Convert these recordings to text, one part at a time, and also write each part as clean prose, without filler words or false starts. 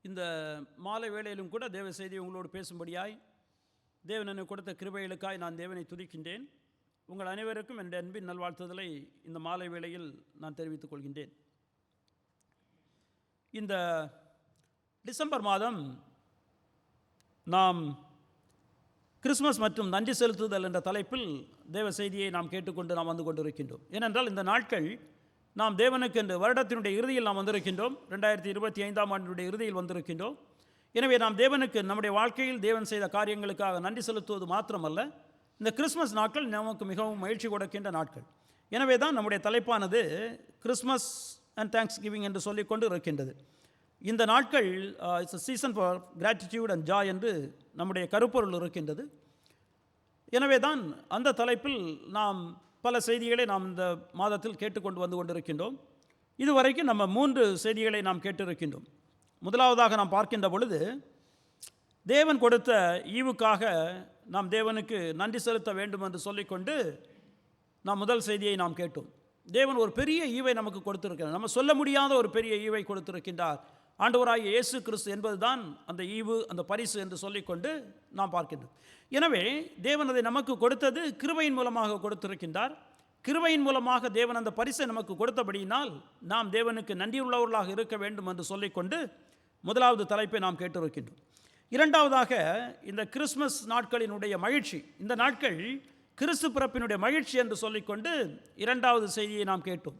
இந்த மாலை வேளையிலும் கூட தேவ செய்தி உங்களோடு பேசும்படியாய் தேவன் எனக்கு கொடுத்த கிருபைகளுக்காய் நான் தேவனை துதிக்கின்றேன். உங்கள் அனைவருக்கும் என் அன்பின் நல்வாழ்த்துதலை இந்த மாலை வேளையில் நான் தெரிவித்துக் கொள்கின்றேன். இந்த டிசம்பர் மாதம் நாம் கிறிஸ்மஸ் மற்றும் நன்றி செலுத்துதல் என்ற தலைப்பில் தேவ செய்தியை நாம் கேட்டுக்கொண்டு நாம் வந்து கொண்டிருக்கின்றோம். ஏனென்றால் இந்த நாட்கள் நாம் தேவனுக்கு என்று வருடத்தினுடைய இறுதியில் நாம் வந்திருக்கின்றோம். 2025ஆம் ஆண்டினுடைய இறுதியில் வந்திருக்கின்றோம். எனவே நாம் தேவனுக்கு நம்முடைய வாழ்க்கையில் தேவன் செய்த காரியங்களுக்காக நன்றி செலுத்துவது மாத்திரமல்ல, இந்த கிறிஸ்மஸ் நாட்கள் நமக்கு மிகவும் மகிழ்ச்சி கொடுக்கின்ற நாட்கள். எனவே தான் நம்முடைய தலைப்பானது கிறிஸ்மஸ் அண்ட் தேங்க்ஸ் கிவிங் என்று சொல்லிக்கொண்டு இருக்கின்றது. இந்த நாட்கள் it's a season for gratitude and Joy என்று நம்முடைய கருப்பொருள் இருக்கின்றது. எனவே தான் அந்த தலைப்பில் நாம் பல செய்திகளை நாம் இந்த மாதத்தில் கேட்டுக்கொண்டு வந்து கொண்டிருக்கின்றோம். இதுவரைக்கும் நம்ம 3 செய்திகளை நாம் கேட்டிருக்கின்றோம். முதலாவதாக நாம் பார்க்கின்ற பொழுது, தேவன் கொடுத்த ஈவுக்காக நாம் தேவனுக்கு நன்றி செலுத்த வேண்டும் என்று சொல்லிக்கொண்டு நாம் முதல் செய்தியை நாம் கேட்டோம். தேவன் ஒரு பெரிய ஈவை நமக்கு கொடுத்திருக்கிறார். நம்ம சொல்ல முடியாத ஒரு பெரிய ஈவை கொடுத்திருக்கின்றார். ஆண்டவராகிய இயேசு கிறிஸ்து என்பதுதான் அந்த ஈவு, அந்த பரிசு என்று சொல்லிக்கொண்டு நாம் பார்க்கின்றோம். எனவே தேவன் அதை நமக்கு கொடுத்தது கிருபையின் மூலமாக கொடுத்திருக்கின்றார். கிருபையின் மூலமாக தேவன் அந்த பரிசை நமக்கு கொடுத்தபடியினால் நாம் தேவனுக்கு நன்றியுள்ளவர்களாக இருக்க வேண்டும் என்று சொல்லிக்கொண்டு முதலாவது தலைப்பை நாம் கேட்டிருக்கின்றோம். இரண்டாவதாக, இந்த கிறிஸ்மஸ் நாட்களினுடைய மகிழ்ச்சி, இந்த நாட்கள் கிறிஸ்து பிறப்பினுடைய மகிழ்ச்சி என்று சொல்லிக்கொண்டு இரண்டாவது செய்தியை நாம் கேட்டோம்.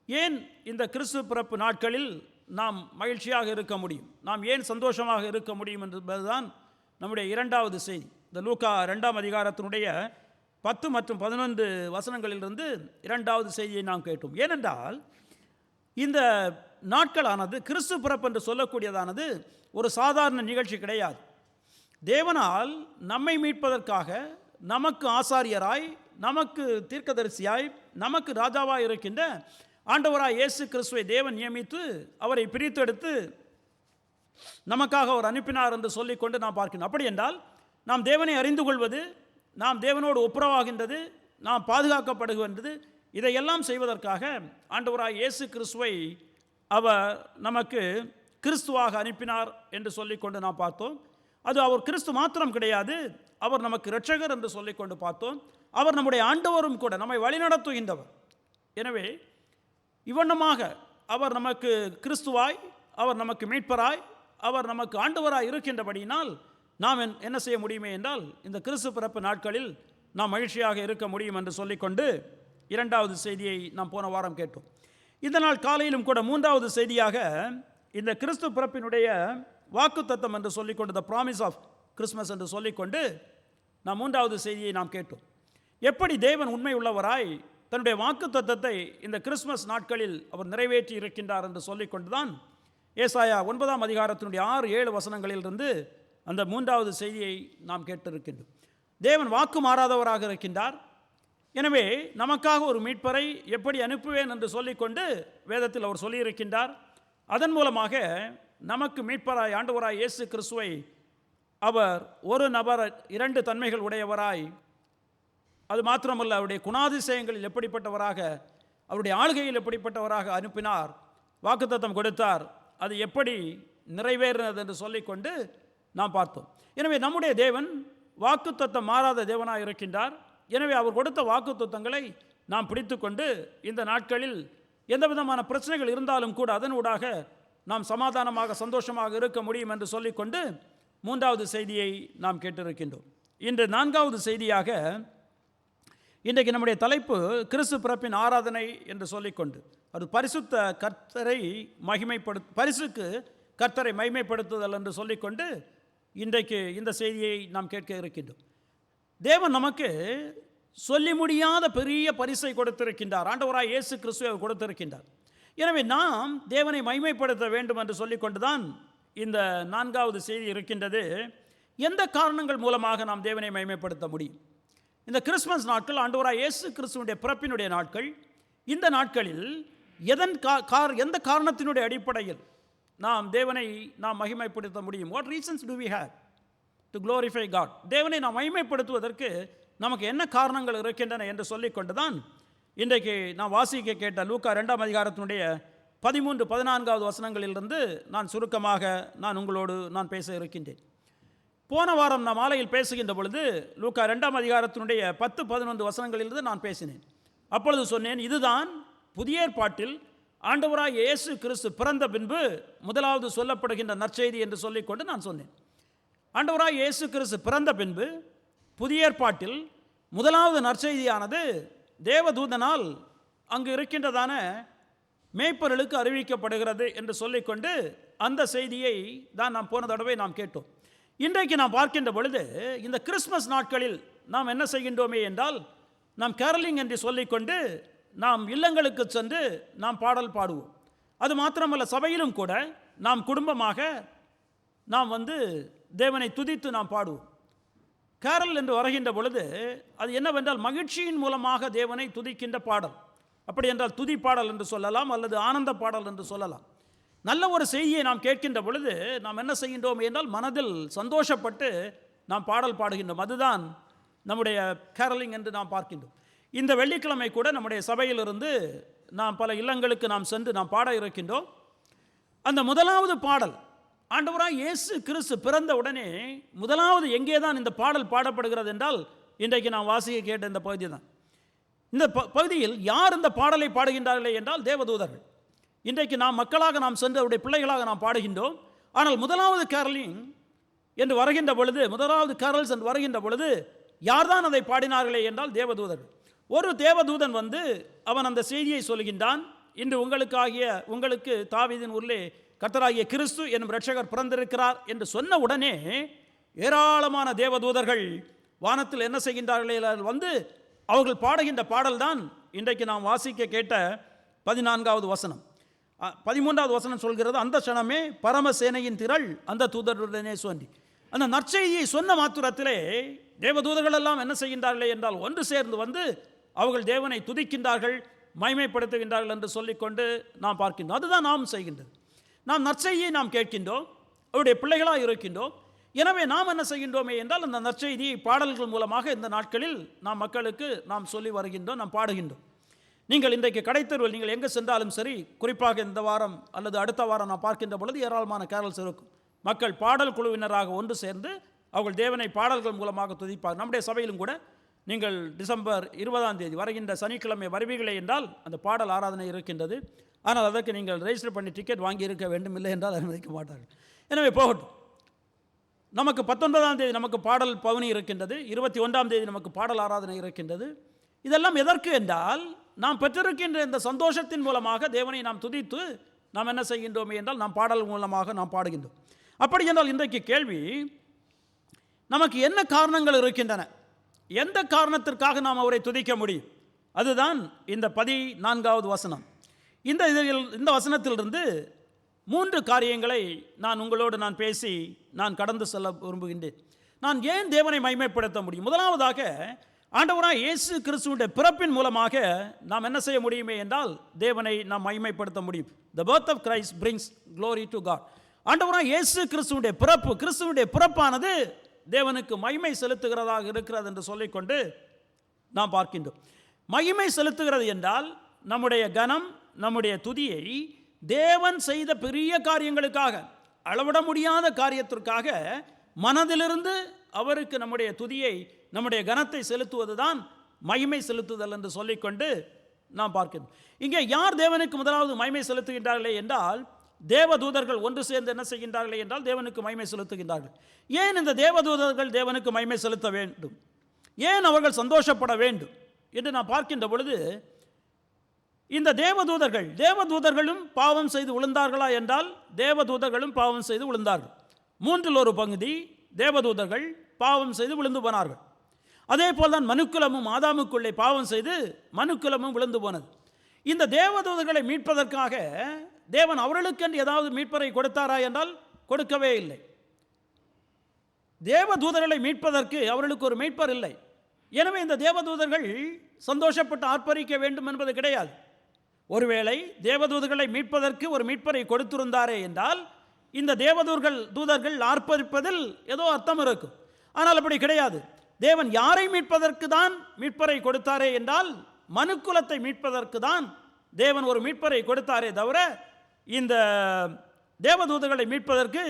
ஏன் இந்த கிறிஸ்து பிறப்பு நாட்களில் நாம் மகிழ்ச்சியாக இருக்க முடியும், நாம் ஏன் சந்தோஷமாக இருக்க முடியும் என்பதுதான் நம்முடைய இரண்டாவது செய்தி. இந்த லூக்கா 2ஆம் அதிகாரத்தினுடைய 10 மற்றும் 11 வசனங்களிலிருந்து இரண்டாவது செய்தியை நாம் கேட்டோம். ஏனென்றால் இந்த நாட்களானது கிறிஸ்து பிறப்பு என்று சொல்லக்கூடியதானது ஒரு சாதாரண நிகழ்ச்சி கிடையாது. தேவனால் நம்மை மீட்பதற்காக நமக்கு ஆசாரியராய், நமக்கு தீர்க்கதரிசியாய், நமக்கு ராஜாவாய் இருக்கின்ற ஆண்டவராய் இயேசு கிறிஸ்துவை தேவன் நியமித்து அவரை பிரித்தெடுத்து நமக்காக அவர் அனுப்பினார் என்று சொல்லிக்கொண்டு நாம் பார்க்கிறோம். அப்படி என்றால் நாம் தேவனை அறிந்து கொள்வது, நாம் தேவனோடு ஒப்புரவாகின்றது, நாம் பாதுகாக்கப்படுகின்றது, இதையெல்லாம் செய்வதற்காக ஆண்டவராய் இயேசு கிறிஸ்துவை அவர் நமக்கு கிறிஸ்துவாக அனுப்பினார் என்று சொல்லிக்கொண்டு நாம் பார்த்தோம். அது அவர் கிறிஸ்து மாத்திரம் கிடையாது, அவர் நமக்கு இரட்சகர் என்று சொல்லிக்கொண்டு பார்த்தோம். அவர் நம்முடைய ஆண்டவரும் கூட, நம்மை வழிநடத்துகின்றவர். எனவே இவ்வண்ணமாக அவர் நமக்கு கிறிஸ்துவாய், அவர் நமக்கு மீட்பராய், அவர் நமக்கு ஆண்டவராய் இருக்கின்றபடியினால் நாம் என்ன செய்ய முடியுமே என்றால் இந்த கிறிஸ்து பிறப்பு நாட்களில் நாம் மகிழ்ச்சியாக இருக்க முடியும் என்று சொல்லிக்கொண்டு இரண்டாவது செய்தியை நாம் போன வாரம் கேட்டோம். இந்த நாள் காலையிலும் கூட மூன்றாவது செய்தியாக இந்த கிறிஸ்து பிறப்பினுடைய வாக்குத்தத்தம் என்று சொல்லிக்கொண்டு, த ப்ராமிஸ் ஆஃப் கிறிஸ்மஸ் என்று சொல்லிக்கொண்டு நாம் மூன்றாவது செய்தியை நாம் கேட்டோம். எப்படி தேவன் உண்மை உள்ளவராய் தன்னுடைய வாக்குத்தத்தத்தை இந்த கிறிஸ்மஸ் நாட்களில் அவர் நிறைவேற்றி இருக்கின்றார் என்று சொல்லிக்கொண்டு தான் ஏசாயா 9ஆம் அதிகாரத்தினுடைய 6-7 வசனங்களிலிருந்து அந்த மூன்றாவது செய்தியை நாம் கேட்டிருக்கின்றோம். தேவன் வாக்கு மாறாதவராக இருக்கின்றார். எனவே நமக்காக ஒரு மீட்பரை எப்படி அனுப்புவேன் என்று சொல்லிக்கொண்டு வேதத்தில் அவர் சொல்லியிருக்கின்றார். அதன் மூலமாக நமக்கு மீட்பராய் ஆண்டவராய் இயேசு கிறிஸ்துவை அவர் ஒரு நபர் 2 தன்மைகள் உடையவராய், அது மாத்திரமல்ல அவருடைய குணாதிசயங்களில் எப்படிப்பட்டவராக, அவருடைய ஆளுகையில் எப்படிப்பட்டவராக அனுப்பினார், வாக்குத்தத்தம் கொடுத்தார், அது எப்படி நிறைவேறினது என்று சொல்லிக்கொண்டு நாம் பார்த்தோம். எனவே நம்முடைய தேவன் வாக்குத்தத்தம் மாறாத தேவனாக இருக்கின்றார். எனவே அவர் கொடுத்த வாக்குத்தத்தங்களை நாம் பிடித்து கொண்டு இந்த நாட்களில் எந்த விதமான பிரச்சனைகள் இருந்தாலும் கூட அதனூடாக நாம் சமாதானமாக சந்தோஷமாக இருக்க முடியும் என்று சொல்லிக்கொண்டு மூன்றாவது செய்தியை நாம் கேட்டிருக்கின்றோம். இன்று நான்காவது செய்தியாக இன்றைக்கு நம்முடைய தலைப்பு கிறிஸ்து பிறப்பின் ஆராதனை என்று சொல்லிக்கொண்டு, அது பரிசுத்த கர்த்தரை பரிசுக்கு கர்த்தரை மகிமைப்படுத்துதல் என்று சொல்லிக்கொண்டு இன்றைக்கு இந்த செய்தியை நாம் கேட்க இருக்கின்றோம். தேவன் நமக்கு சொல்லி முடியாத பெரிய பரிசை கொடுத்திருக்கின்றார். ஆண்டவராய் இயேசு கிறிஸ்துவை கொடுத்திருக்கின்றார். எனவே நாம் தேவனை மகிமைப்படுத்த வேண்டும் என்று சொல்லிக்கொண்டு தான் இந்த நான்காவது செய்தி இருக்கின்றது. எந்த காரணங்கள் மூலமாக நாம் தேவனை மகிமைப்படுத்த முடியும்? இந்த கிறிஸ்மஸ் நாட்கள் ஆண்டவராய் இயேசு கிறிஸ்துவினுடைய பிறப்பினுடைய நாட்கள். இந்த நாட்களில் எந்த காரணத்தினுடைய அடிப்படையில் நாம் தேவனை நாம் மகிமைப்படுத்த முடியும்? What reasons do we have to glorify God? தேவனை நாம் மகிமைப்படுத்துவதற்கு நமக்கு என்ன காரணங்கள் இருக்கின்றன என்று சொல்லிக்கொண்டு தான் இன்றைக்கு நாம் வாசிக்க கேட்ட லூக்கா 2ஆம் அதிகாரத்தினுடைய 13, 14 வசனங்களிலிருந்து நான் சுருக்கமாக உங்களோடு பேச இருக்கின்றேன். போன வாரம் நான் மாலையில் பேசுகின்ற பொழுது லூக்கா 2ஆம் அதிகாரத்தினுடைய 10, 11 வசனங்களிலிருந்து நான் பேசினேன். அப்பொழுது சொன்னேன், இதுதான் புதிய ஏற்பாட்டில் ஆண்டவராய் இயேசு கிறிஸ்து பிறந்த பின்பு முதலாவது சொல்லப்படுகின்ற நற்செய்தி என்று சொல்லிக்கொண்டு நான் சொன்னேன். ஆண்டவராய் இயேசு கிறிஸ்து பிறந்த பின்பு புதிய ஏற்பாட்டில் முதலாவது நற்செய்தியானது தேவதூதனால் அங்கு இருக்கின்றதான மேய்ப்பர்களுக்கு அறிவிக்கப்படுகிறது என்று சொல்லிக்கொண்டு அந்த செய்தியை தான் நாம் போன தடவை கேட்டோம். இன்றைக்கு நாம் பார்க்கின்ற பொழுது இந்த கிறிஸ்மஸ் நாட்களில் நாம் என்ன செய்கின்றோமே என்றால், நாம் கேரலிங் என்று சொல்லிக்கொண்டு நாம் இல்லங்களுக்கு சென்று நாம் பாடல் பாடுவோம். அது மாத்திரமல்ல, சபையிலும் கூட நாம் குடும்பமாக நாம் தேவனை துதித்து நாம் பாடுவோம். கேரல் என்று வருகின்ற பொழுது அது என்னவென்றால் மகிழ்ச்சியின் மூலமாக தேவனை துதிக்கின்ற பாடல். அப்படி என்றால் துதி பாடல் என்று சொல்லலாம், அல்லது ஆனந்த பாடல் என்று சொல்லலாம். நல்ல ஒரு செய்தியை நாம் கேட்கின்ற பொழுது நாம் என்ன செய்கின்றோம் என்றால் மனதில் சந்தோஷப்பட்டு நாம் பாடல் பாடுகின்றோம். அதுதான் நம்முடைய கேரலிங் என்று நாம் பார்க்கின்றோம். இந்த வெள்ளிக்கிழமை கூட நம்முடைய சபையிலிருந்து நாம் பல இல்லங்களுக்கு நாம் சென்று நாம் பாட இருக்கின்றோம். அந்த முதலாவது பாடல் ஆண்டவராய் இயேசு கிறிஸ்து பிறந்த உடனே முதலாவது எங்கே தான் இந்த பாடல் பாடப்படுகிறது என்றால், இன்றைக்கு நாம் வாசிக்க கேட்ட இந்த பகுதி தான். இந்த பகுதியில் யார் இந்த பாடலை பாடுகின்றார்களே என்றால் தேவதூதர்கள். இன்றைக்கு நாம் மக்களாக நாம் சென்று அவருடைய பிள்ளைகளாக நாம் பாடுகின்றோம். ஆனால் முதலாவது கேரலிங் என்று வருகின்ற பொழுது, முதலாவது கேரல்ஸ் என்று வருகின்ற பொழுது யார்தான் அதை பாடினார்களே என்றால் தேவதூதர்கள். ஒரு தேவதூதன் அவன் அந்த செய்தியை சொல்கின்றான், இன்று உங்களுக்கு தாவீதின் ஊரிலே கர்த்தராகிய கிறிஸ்து என்னும் இரட்சகர் பிறந்திருக்கிறார் என்று சொன்ன உடனே ஏராளமான தேவதூதர்கள் வானத்தில் என்ன செய்கின்றார்களே அவர்கள் பாடுகின்ற பாடல் தான் இன்றைக்கு நாம் வாசிக்க கேட்ட 14வது வசனம். 13வது வசனம் சொல்கிறது, அந்த க்ஷணமே பரமசேனையின் திரள் அந்த தூதருடனே தோன்றி. அந்த நற்செய்தியை சொன்ன மாத்திரத்திலே தேவதூதர்கள் எல்லாம் என்ன செய்கின்றார்களே என்றால் ஒன்று சேர்ந்து அவர்கள் தேவனை துதிக்கின்றார்கள், மகிமைப்படுத்துகின்றார்கள் என்று சொல்லிக்கொண்டு நாம் பார்க்கின்றோம். அதுதான் நாம் செய்கின்றது. நாம் நற்செய்தியை நாம் கேட்கின்றோம், அவருடைய பிள்ளைகளாக இருக்கின்றோம். எனவே நாம் என்ன செய்கின்றோமே என்றால் அந்த நற்செய்தியை பாடல்கள் மூலமாக இந்த நாட்களில் நாம் மக்களுக்கு நாம் சொல்லி வருகின்றோம், நாம் பாடுகின்றோம். நீங்கள் இன்றைக்கு கடைத்தெருவில் நீங்கள் எங்கே சென்றாலும் சரி, குறிப்பாக இந்த வாரம் அல்லது அடுத்த வாரம் நாம் பார்க்கின்ற பொழுது ஏராளமான கேரல்ஸ் இருக்கும். மக்கள் பாடல் குழுவினராக ஒன்று சேர்ந்து அவர்கள் தேவனை பாடல்கள் மூலமாக துதிப்பார்கள். நம்முடைய சபையிலும் கூட நீங்கள் டிசம்பர் 20ஆம் தேதி வருகின்ற சனிக்கிழமை வருவீர்களே என்றால் அந்த பாடல் ஆராதனை இருக்கின்றது. ஆனால் அதற்கு நீங்கள் ரெஜிஸ்டர் பண்ணி டிக்கெட் வாங்கி இருக்க வேண்டும், இல்லை என்றால் அனுமதிக்க மாட்டார்கள். எனவே போகட்டும். நமக்கு 19ஆம் தேதி நமக்கு பாடல் பவனி இருக்கின்றது, 21ஆம் தேதி நமக்கு பாடல் ஆராதனை இருக்கின்றது. இதெல்லாம் எதற்கு என்றால் நாம் பெற்றிருக்கின்ற இந்த சந்தோஷத்தின் மூலமாக தேவனை நாம் துதித்து நாம் என்ன செய்கின்றோமே என்றால் நாம் பாடல் மூலமாக நாம் பாடுகின்றோம். அப்படி என்றால் இன்றைக்கு கேள்வி, நமக்கு என்ன காரணங்கள் இருக்கின்றன, எந்த காரணத்திற்காக நாம் அவரை துதிக்க முடியும்? அதுதான் இந்த 14வது வசனம். இந்த வசனத்திலிருந்து 3 காரியங்களை நான் உங்களோடு பேசி கடந்து செல்ல விரும்புகின்றேன். நான் ஏன் தேவனை மகிமைப்படுத்த முடியும்? முதலாவதாக ஆண்டவராய் இயேசு கிறிஸ்துவினுடைய பிறப்பின் மூலமாக நாம் என்ன செய்ய முடியுமே என்றால் தேவனை நாம் மகிமைப்படுத்த முடியும். The birth of Christ brings glory to God. ஆண்டவராய் இயேசு கிறிஸ்துவினுடைய பிறப்பானது தேவனுக்கு மகிமை செலுத்துகிறதாக இருக்கிறது என்று சொல்லிக்கொண்டு நாம் பார்க்கின்றோம். மகிமை செலுத்துகிறது என்றால் நம்முடைய கனம், நம்முடைய துதியை தேவன் செய்த பெரிய காரியங்களுக்காக, அளவிட முடியாத காரியத்திற்காக மனதிலிருந்து அவருக்கு நம்முடைய துதியை, நம்முடைய கனத்தை செலுத்துவது தான் மகிமை செலுத்துதல் என்று சொல்லிக்கொண்டு நாம் பார்க்கிறோம். இங்கே யார் தேவனுக்கு முதலாவது மகிமை செலுத்துகின்றார்களே என்றால் தேவதூதர்கள் ஒன்று சேர்ந்து என்ன செய்கின்றார்களே என்றால் தேவனுக்கு மகிமை செலுத்துகின்றார்கள். ஏன் இந்த தேவதூதர்கள் தேவனுக்கு மகிமை செலுத்த வேண்டும், ஏன் அவர்கள் சந்தோஷப்பட வேண்டும் என்று நாம் பார்க்கின்ற பொழுது, இந்த தேவதூதர்களும் பாவம் செய்து விழுந்தார்களா என்றால் தேவதூதர்களும் பாவம் செய்து விழுந்தார்கள். 1/3 பகுதி தேவதூதர்கள் பாவம் செய்து விழுந்து போனார்கள். அதே போல்தான் மனுக்குலமும் ஆதாமுக்குள்ளே பாவம் செய்து மனுக்குலமும் விழுந்து போனது. இந்த தேவதூதர்களை மீட்பதற்காக தேவன் அவர்களுக்கென்று ஏதாவது மீட்பரை கொடுத்தாரா என்றால் கொடுக்கவே இல்லை. தேவதூதர்களை மீட்பதற்கு அவர்களுக்கு ஒரு மீட்பர் இல்லை. எனவே இந்த தேவதூதர்கள் சந்தோஷப்பட்டு ஆர்ப்பரிக்க வேண்டும் என்பது கிடையாது. ஒருவேளை தேவதூதர்களை மீட்பதற்கு ஒரு மீட்பரை கொடுத்திருந்தாரே என்றால் இந்த தூதர்கள் ஆர்ப்பரிப்பதில் ஏதோ அர்த்தம் இருக்கும். ஆனால் அப்படி கிடையாது. தேவன் யாரை மீட்பதற்கு தான் மீட்பரை கொடுத்தாரே என்றால் மனுக்குலத்தை மீட்பதற்கு தான் தேவன் ஒரு மீட்பரை கொடுத்தாரே தவிர இந்த தேவதூதர்களை மீட்பதற்கு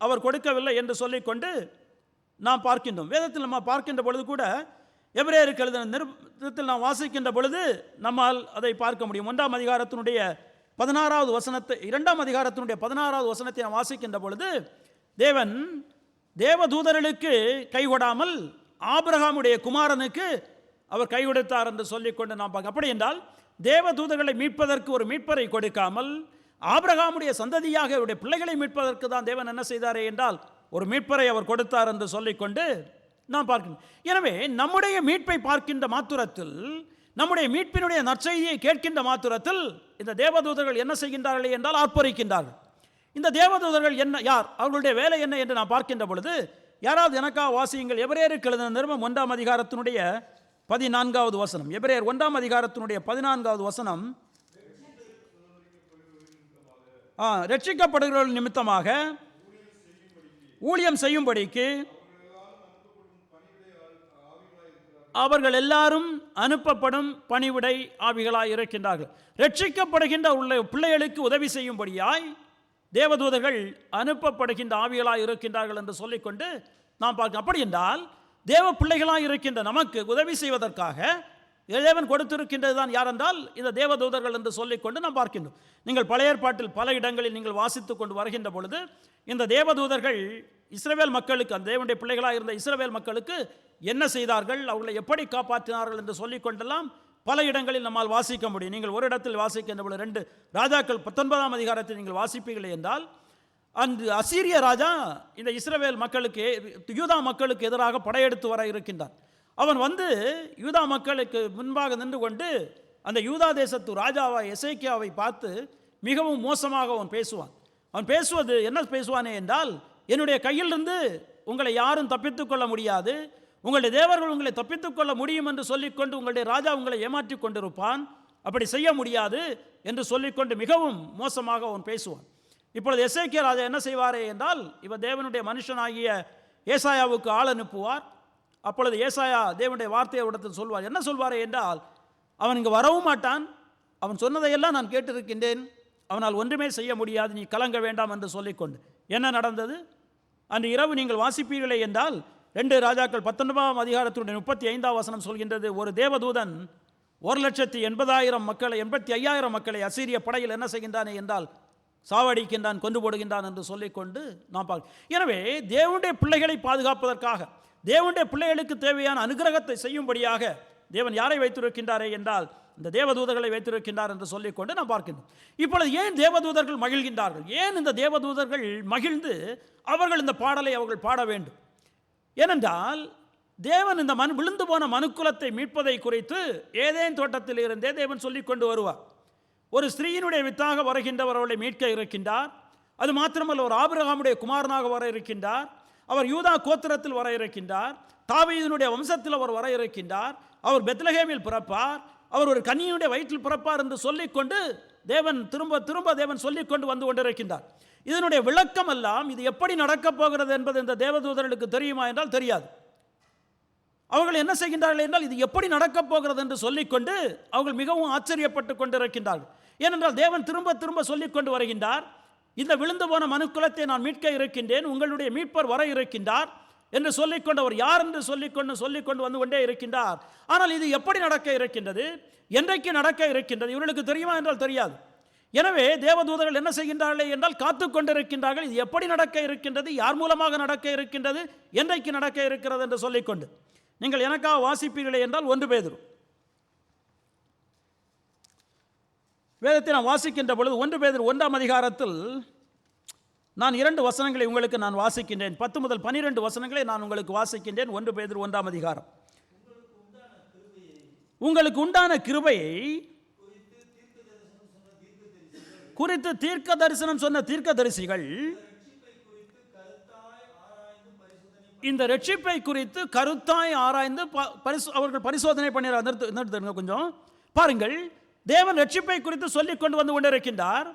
அவர் கொடுக்கவில்லை என்று சொல்லிக்கொண்டு நாம் பார்க்கின்றோம். வேதத்தில் நம்ம பார்க்கின்ற பொழுது கூட எபிரேயருக்கு எழுதின நிருபத்தில் நாம் வாசிக்கின்ற பொழுது நம்மால் அதை பார்க்க முடியும். 1ஆம் அதிகாரத்தினுடைய 16வது வசனத்தை 2ஆம் அதிகாரத்தினுடைய 16வது வசனத்தை நாம் வாசிக்கின்ற பொழுது தேவன் தேவதூதர்களுக்கு கைகொடாமல் ஆபிரகாமுடைய குமாரனுக்கு அவர் கை கொடுத்தார் என்று சொல்லிக்கொண்டு நாம் பார்க்க. அப்படி என்றால் தேவதூதர்களை மீட்பதற்கு ஒரு மீட்பரை கொடுக்காமல் ஆபிரகாமுடைய சந்ததியாக அவருடைய பிள்ளைகளை மீட்பதற்கு தான் தேவன் என்ன செய்தாரே என்றால் ஒரு மீட்பரை அவர் கொடுத்தார் என்று சொல்லிக்கொண்டு நாம் பார்க்கணும். எனவே நம்முடைய மீட்பை பார்க்கின்ற மாத்திரத்தில், நம்முடைய மீட்பினுடைய நற்செய்தியை கேட்கின்ற மாத்திரத்தில் இந்த தேவதூதர்கள் என்ன செய்கின்றார்கள் என்றால் ஆர்ப்பரிக்கின்றார்கள். இந்த தேவதூதர்கள் என்ன, யார், அவர்களுடைய வேலை என்ன என்று நான் பார்க்கின்ற பொழுது, யாராவது எனக்காக வாசியுங்கள் எபிரேயருக்கு எழுதின நிருபம் 1ஆம் அதிகாரத்தினுடைய 14வது வசனம். எபிரேயர் 1ஆம் அதிகாரத்தினுடைய 14வது வசனம். ரட்சிக்கப்படுகிறவர்கள் நிமித்தமாக ஊழியம் செய்யும்படிக்கு அவர்கள் எல்லாரும் அனுப்பப்படும் பணிவிடை ஆவிகளாய் இருக்கின்றார்கள். ரட்சிக்கப்படுகின்ற உள்ள பிள்ளைகளுக்கு உதவி செய்யும்படியாய் தேவதூதர்கள் அனுப்பப்படுகின்ற ஆவிகளாய் இருக்கின்றார்கள் என்று சொல்லிக்கொண்டு நாம் பார்க்க. அப்படி என்றால் தேவ பிள்ளைகளாய் இருக்கின்ற நமக்கு உதவி செய்வதற்காக தேவன் கொடுத்திருக்கின்றது தான் யார் என்றால் இந்த தேவதூதர்கள் என்று சொல்லிக்கொண்டு நாம் பார்க்கின்றோம். நீங்கள் பழைய ஏற்பாட்டில் பல இடங்களில் நீங்கள் வாசித்து கொண்டு வருகின்ற பொழுது இந்த தேவதூதர்கள் இஸ்ரவேல் மக்களுக்கு, அந்த தேவனுடைய பிள்ளைகளாக இருந்த இஸ்ரவேல் மக்களுக்கு என்ன செய்தார்கள், அவர்களை எப்படி காப்பாற்றினார்கள் என்று சொல்லிக்கொண்டெல்லாம் பல இடங்களில் நம்மால் வாசிக்க முடியும். நீங்கள் ஒரு இடத்தில் வாசிக்கின்ற பொழுது 2 ராஜாக்கள் 19ஆம் அதிகாரத்தில் நீங்கள் வாசிப்பீர்கள் என்றால், அன்று அசீரிய ராஜா இந்த இஸ்ரவேல் மக்களுக்கு, யூதா மக்களுக்கு எதிராக படையெடுத்து வர இருக்கின்றான். அவன் வந்து யூதா மக்களுக்கு முன்பாக நின்று கொண்டு அந்த யூதா தேசத்து ராஜாவை எசேக்கியாவை பார்த்து மிகவும் மோசமாக அவன் பேசுவான். அவன் பேசுவது என்ன பேசுவானே என்றால், என்னுடைய கையிலிருந்து உங்களை யாரும் தப்பித்துக் கொள்ள முடியாது, உங்களுடைய தேவர்கள் உங்களை தப்பித்துக் கொள்ள முடியும் என்று சொல்லிக்கொண்டு உங்களுடைய ராஜா உங்களை ஏமாற்றி கொண்டிருப்பான், அப்படி செய்ய முடியாது என்று சொல்லிக்கொண்டு மிகவும் மோசமாக அவன் பேசுவான். இப்பொழுது எசேக்கியா ராஜா என்ன செய்வாரே என்றால், இவர் தேவனுடைய மனுஷனாகிய ஏசாயாவுக்கு ஆள் அனுப்புவார். அப்பொழுது ஏசாயா தேவனுடைய வார்த்தையை இடத்தில் சொல்வார். என்ன சொல்வாரே என்றால், அவன் இங்கே வரவும் மாட்டான், அவன் சொன்னதையெல்லாம் நான் கேட்டிருக்கின்றேன், அவனால் ஒன்றுமே செய்ய முடியாது, நீ கலங்க வேண்டாம் என்று சொல்லிக்கொண்டு என்ன நடந்தது அன்று இரவு நீங்கள் வாசிப்பீர்களே என்றால் 2 ராஜாக்கள் 19ஆம் அதிகாரத்தினுடைய 35ஆம் வசனம் சொல்கின்றது, ஒரு தேவதூதன் 1,80,000 மக்களை 85,000 மக்களை அசீரிய படையில் என்ன செய்கின்றானே என்றால் சாவடிக்கின்றான், கொண்டு போடுகின்றான் என்று சொல்லிக்கொண்டு நாம் பார்க்க. எனவே தேவனுடைய பிள்ளைகளை பாதுகாப்பதற்காக, தேவனுடைய பிள்ளைகளுக்கு தேவையான அனுகிரகத்தை செய்யும்படியாக தேவன் யாரை வைத்திருக்கின்றாரே என்றால் இந்த தேவதூதர்களை வைத்திருக்கின்றார் என்று சொல்லிக்கொண்டு நாம் பார்க்கின்றோம். இப்பொழுது ஏன் தேவதூதர்கள் மகிழ்கின்றார்கள், ஏன் இந்த தேவதூதர்கள் மகிழ்ந்து அவர்கள் இந்த பாடலை அவர்கள் பாட வேண்டும்? ஏனென்றால் தேவன் இந்த விழுந்து போன மனுக்குலத்தை மீட்பதை குறித்து ஏதேன் தோட்டத்தில் இருந்தே தேவன் சொல்லிக் கொண்டு வருவார். ஒரு ஸ்திரீயினுடைய வித்தாக வருகின்றவர் அவளை மீட்க இருக்கின்றார். அது மாத்திரமல்ல, ஒரு ஆபிரகாமுடைய குமாரனாக வர இருக்கின்றார். அவர் யூதா கோத்திரத்தில் வர இருக்கின்றார். தாவீதினுடைய வம்சத்தில் அவர் வர இருக்கின்றார். அவர் பெத்லகேமில் பிறப்பார். அவர் ஒரு கன்னியுடைய வயிற்றில் பிறப்பார் என்று சொல்லிக்கொண்டு தேவன் திரும்ப திரும்ப தேவன் சொல்லிக்கொண்டு வந்து கொண்டிருக்கின்றார். இதனுடைய விளக்கம் எல்லாம் இது எப்படி நடக்கப் போகிறது என்பது இந்த தேவதூதர்களுக்கு தெரியுமா என்றால் தெரியாது. அவர்கள் என்ன செய்கின்றார்கள் என்றால் இது எப்படி நடக்கப் போகிறது என்று சொல்லிக்கொண்டு அவர்கள் மிகவும் ஆச்சரியப்பட்டு கொண்டிருக்கின்றார்கள். ஏனென்றால் தேவன் திரும்ப திரும்ப சொல்லிக்கொண்டு வருகின்றார், இந்த விழுந்து போன மனுக்குலத்தை நான் மீட்க இருக்கின்றேன், உங்களுடைய மீட்பர் வர இருக்கின்றார் என்று சொல்லிக்கொண்டு அவர் யார் என்று சொல்லிக்கொண்டு வந்து கொண்டே இருக்கின்றார். ஆனால் இது எப்படி நடக்க இருக்கின்றது, என்றைக்கு நடக்க இருக்கின்றது இவர்களுக்கு தெரியுமா என்றால் தெரியாது. எனவே தேவதூதர்கள் என்ன செய்கின்றார்கள் என்றால் காத்து கொண்டிருக்கின்றார்கள், இது எப்படி நடக்க இருக்கின்றது, யார் மூலமாக நடக்க இருக்கின்றது, என்றைக்கு நடக்க இருக்கிறது என்று சொல்லிக்கொண்டு. நீங்கள் எனக்காக வாசிப்பீர்களே என்றால் 1 பேதுரு வேதத்தை நான் வாசிக்கின்ற பொழுது 1 பேதுரு 1ஆம் அதிகாரத்தில் நான் 2 வசனங்களை உங்களுக்கு நான் வாசிக்கின்றேன். 10 முதல் 12 வசனங்களை நான் உங்களுக்கு வாசிக்கின்றேன். 1 பேதுரு 1ஆம் அதிகாரம். உங்களுக்கு உண்டான கிருபையை குறித்து தீர்க்க தரிசனம் சொன்ன தீர்க்கதரிசிகள் இந்த ரட்சிப்பை குறித்து கருத்தாய் ஆராய்ந்து அவர்கள் பரிசோதனை பண்ணிடுறாங்க. கொஞ்சம் பாருங்கள், தேவன் ரட்சிப்பை குறித்து சொல்லிக் கொண்டு வந்து கொண்டிருக்கின்றார்.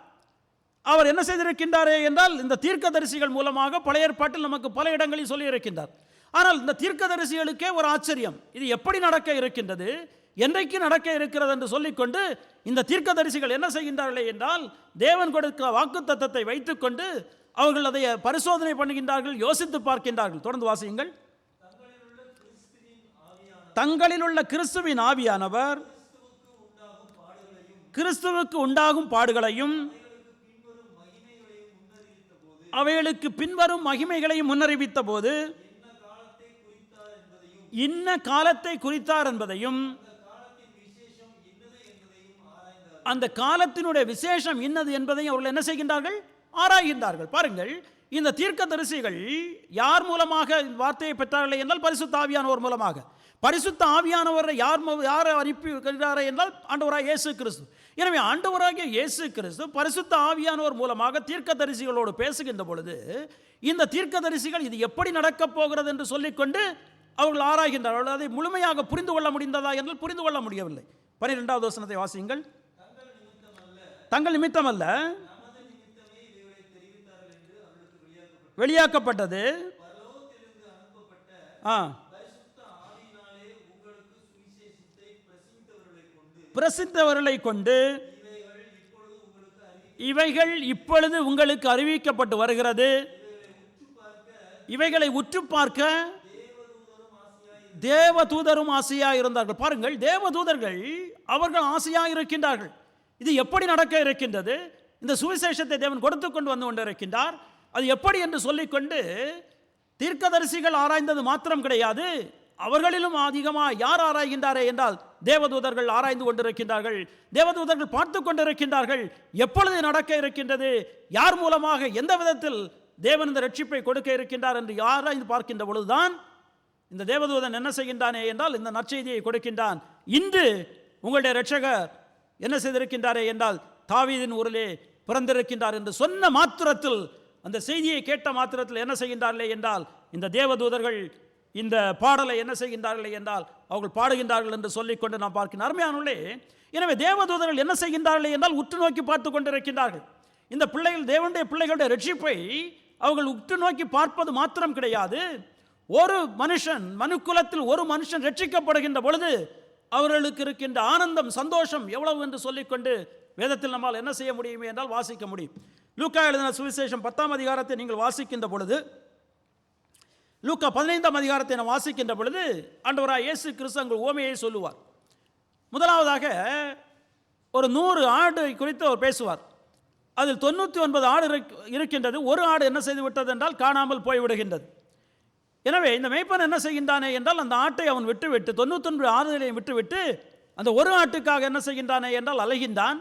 அவர் என்ன செய்திருக்கின்றாரே என்றால் இந்த தீர்க்கதரிசிகள் மூலமாக பழைய ஏற்பாட்டில் நமக்கு பல இடங்களில் சொல்லி இருக்கின்றார். ஆனால் இந்த தீர்க்கதரிசிகளுக்கே ஒரு ஆச்சரியம், இது எப்படி நடக்க இருக்கின்றது, என்றைக்கு நடக்க இருக்கிறது என்று சொல்லிக்கொண்டு இந்த தீர்க்கதரிசிகள் என்ன செய்கின்றார்கள் என்றால், தேவன் கொடுக்கிற வாக்குத்தத்தத்தை வைத்துக்கொண்டு அவர்கள் அதை பரிசோதனை பண்ணுகின்றார்கள், யோசித்து பார்க்கின்றார்கள். தொடர்ந்து வாசியுங்கள். தங்களில் உள்ள கிறிஸ்துவின் ஆவியானவர் கிறிஸ்துவுக்கு உண்டாகும் பாடுகளையும் அவைகளுக்கு பின்வரும் மகிமைகளையும் முன்னறிவித்த போது இன்ன காலத்தை குறித்தார் என்பதையும் அந்த காலத்தினுடைய விசேஷம் இன்னது என்பதையும் அவர்கள் என்ன செய்கின்றார்கள்? ஆராய்கின்றார்கள். பாருங்கள், இந்த தீர்க்கதரிசிகள் யார் மூலமாக வார்த்தையை பெற்றார்கள் என்றால் பரிசுத்த ஆவியானவர் மூலமாக. பரிசுத்த ஆவியானவரை யார் அனுப்பியிருக்கிறார் என்றால் ஆண்டவராக இயேசு கிறிஸ்து. எனவே ஆண்டவராகிய இயேசு கிறிஸ்து பரிசுத்த ஆவியானவர் மூலமாக தீர்க்கதரிசிகளோடு பேசுகின்ற பொழுது இந்த தீர்க்கதரிசிகள் இது எப்படி நடக்கப் போகிறது என்று சொல்லிக்கொண்டு அவர்கள் ஆராய்கின்றார்கள். அதை முழுமையாக புரிந்து கொள்ள முடிந்ததா என்றால் புரிந்து கொள்ள முடியவில்லை. 12வது வசனத்தை வாசியுங்கள். தங்கள் நிமித்தமல்ல, வெளியாக்கப்பட்டது பிரசித்தவர்களை கொண்டு இவைகள் இப்பொழுது உங்களுக்கு அறிவிக்கப்பட்டு வருகிறது. இவைகளை உற்று பார்க்க தேவதூதரும் ஆசையாக இருந்தார்கள். பாருங்கள், தேவதூதர்கள் அவர்கள் ஆசையாக இருக்கின்றார்கள். இது எப்படி நடக்க இருக்கின்றது? இந்த சுவிசேஷத்தை தேவன் கொடுத்து கொண்டு வந்து கொண்டிருக்கின்றார். அது எப்படி என்று சொல்லிக்கொண்டு தீர்க்கதரிசிகள் ஆராய்ந்தது மாத்திரம் கிடையாது, அவர்களிலும் அதிகமாக யார் ஆராய்கின்றாரே என்றால் தேவதூதர்கள் ஆராய்ந்து கொண்டிருக்கின்றார்கள். தேவதூதர்கள் பார்த்து கொண்டிருக்கின்றார்கள். எப்பொழுது நடக்க இருக்கின்றது, யார் மூலமாக எந்த விதத்தில் தேவன் இந்த ரட்சிப்பை கொடுக்க இருக்கின்றார் என்று ஆராய்ந்து பார்க்கின்ற பொழுதுதான் இந்த தேவதூதன் என்ன செய்கின்றானே என்றால் இந்த நற்செய்தியை கொடுக்கின்றான். இன்று உங்களுடைய இரட்சகர் என்ன செய்திருக்கின்றாரே என்றால் தாவீதின் ஊரிலே பிறந்திருக்கின்றார் என்று சொன்ன மாத்திரத்தில், அந்த செய்தியை கேட்ட மாத்திரத்தில் என்ன செய்கின்றார்களே என்றால் இந்த தேவதூதர்கள் இந்த பாடலை என்ன செய்கின்றார்கள் என்றால் அவர்கள் பாடுகின்றார்கள் என்று சொல்லிக்கொண்டு நாம் பார்க்கிறோம். அருமையானவர்களே, எனவே தேவதூதர்கள் என்ன செய்கின்றார்கள் என்றால் உற்று நோக்கி பார்த்து கொண்டிருக்கின்றார்கள். இந்த பிள்ளைகள், தேவனுடைய பிள்ளைகளுடைய ரட்சிப்பை அவர்கள் உற்று நோக்கி பார்ப்பது மாத்திரம் கிடையாது, ஒரு மனுஷன், மனுக்குலத்தில் ஒரு மனுஷன் ரட்சிக்கப்படுகின்ற பொழுது அவர்களுக்கு இருக்கின்ற ஆனந்தம், சந்தோஷம் எவ்வளவு என்று சொல்லிக்கொண்டு வேதத்தில் நம்மால் என்ன செய்ய முடியும் என்றால் வாசிக்க முடியும். லூக்கா எழுதின சுவிசேஷம் 10ஆம் அதிகாரத்தை நீங்கள் வாசிக்கின்ற பொழுது, லூக்கா 15ஆம் அதிகாரத்தை நான் வாசிக்கின்ற பொழுது ஆண்டவராய் இயேசு கிறிஸ்து அங்கு உவமையை சொல்லுவார். முதலாவதாக ஒரு 100 ஆடு குறித்து அவர் பேசுவார். அதில் 99 ஆடு இருக்கின்றது. ஒரு ஆடு என்ன செய்து விட்டது என்றால் காணாமல் போய்விடுகின்றது. எனவே இந்த மேய்ப்பன் என்ன செய்கின்றானே என்றால் அந்த ஆட்டை அவன் விட்டுவிட்டு 99 ஆடுகளையும் விட்டுவிட்டு அந்த ஒரு ஆட்டுக்காக என்ன செய்கின்றானே என்றால் அலைகின்றான்.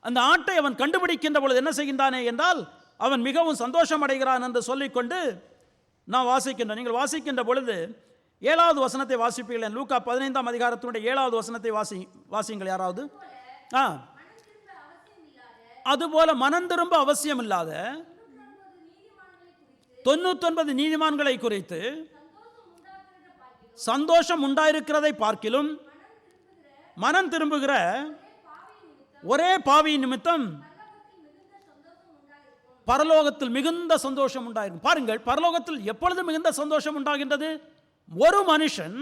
அந்த ஆட்டை அவன் கண்டுபிடிக்கின்ற பொழுது என்ன செய்கின்றானே என்றால் அவன் மிகவும் சந்தோஷம் அடைகிறான் என்று சொல்லிக்கொண்டு நான் வாசிக்கின்றேன். நீங்கள் வாசிக்கின்ற பொழுது 7வது வசனத்தை வாசிப்பீர்கள். லூக்கா 15ஆம் அதிகாரத்தினுடைய 7வது வசனத்தை வாசியுங்கள் யாராவது. அதுபோல மனம் திரும்ப அவசியம் இல்லாத 99 நீதிமான்களை குறித்து சந்தோஷம் உண்டாயிருக்கிறதை பார்க்கிலும் மனம் திரும்புகிற ஒரே பாவி நிமித்தம் பரலோகத்தில் மிகுந்த சந்தோஷம் உண்டாயிருக்கும். பாருங்கள், பரலோகத்தில் எப்பொழுது மிகுந்த சந்தோஷம் உண்டாகின்றது? ஒரு மனுஷன்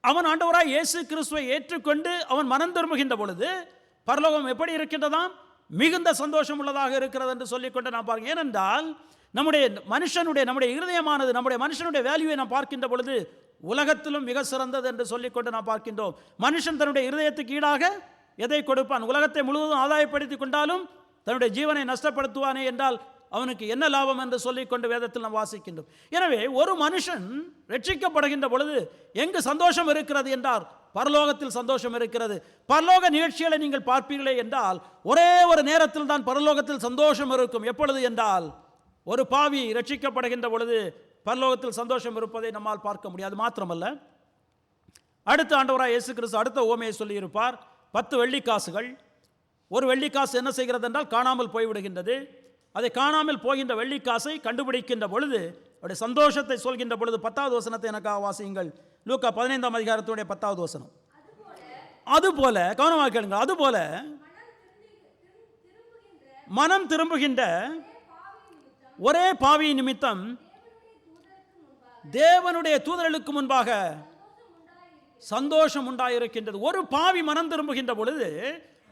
அவன் ஆண்டவராய் இயேசு கிறிஸ்துவை ஏற்றுக்கொண்டு அவன் மனம் திரும்புகின்ற பொழுது பரலோகம் எப்படி இருக்கின்றதாம்? மிகுந்த சந்தோஷம் உள்ளதாக இருக்கிறது என்று சொல்லிக்கொண்டு நான் பாருங்க. ஏனென்றால் நம்முடைய இருதயமானது, நம்முடைய மனுஷனுடைய வேல்யூவை நாம் பார்க்கின்ற பொழுது உலகத்திலும் மிக சிறந்தது என்று சொல்லிக்கொண்டு நாம் பார்க்கின்றோம். மனுஷன் தன்னுடைய இருதயத்துக்கு ஈடாக எதை கொடுப்பான்? உலகத்தை முழுவதும் ஆதாயப்படுத்தி கொண்டாலும் தன்னுடைய ஜீவனை நஷ்டப்படுத்துவானே என்றால் அவனுக்கு என்ன லாபம் என்று சொல்லிக்கொண்டு வேதத்தில் நாம் வாசிக்கின்றோம். எனவே ஒரு மனுஷன் ரட்சிக்கப்படுகின்ற பொழுது எங்கு சந்தோஷம் இருக்கிறது என்றால் பரலோகத்தில் சந்தோஷம் இருக்கிறது. பரலோக நிகழ்ச்சிகளை நீங்கள் பார்ப்பீர்களே என்றால் ஒரே ஒரு நேரத்தில் தான் பரலோகத்தில் சந்தோஷம் இருக்கும். எப்பொழுது என்றால் ஒரு பாவி ரட்சிக்கப்படுகின்ற பொழுது பரலோகத்தில் சந்தோஷம் இருப்பதை நம்மால் பார்க்க முடியாது. மாத்திரமல்ல, அடுத்த ஆண்டவராய் இயேசு கிறிஸ்து அடுத்த உவமையை சொல்லியிருப்பார். 10 வெள்ளிக்காசுகள், ஒரு வெள்ளிக்காசு என்ன செய்கிறது என்றால் காணாமல் போய்விடுகின்றது. அதை காணாமல் போகின்ற வெள்ளிக்காசை கண்டுபிடிக்கின்ற பொழுது அவருடைய சந்தோஷத்தை சொல்கின்ற பொழுது 10வது வசனத்தை எனக்காக வாசியுங்கள். லூக்கா 15ஆம் அதிகாரத்துடைய 10வது வசனம். அதுபோல, கவனமாக கேளுங்க, அதுபோல மனம் திரும்புகின்ற ஒரே பாவி நிமித்தம் தேவனுடைய தூதர்களுக்கு முன்பாக சந்தோஷம் உண்டாயிருக்கின்றது. ஒரு பாவி மனம் திரும்புகின்ற பொழுது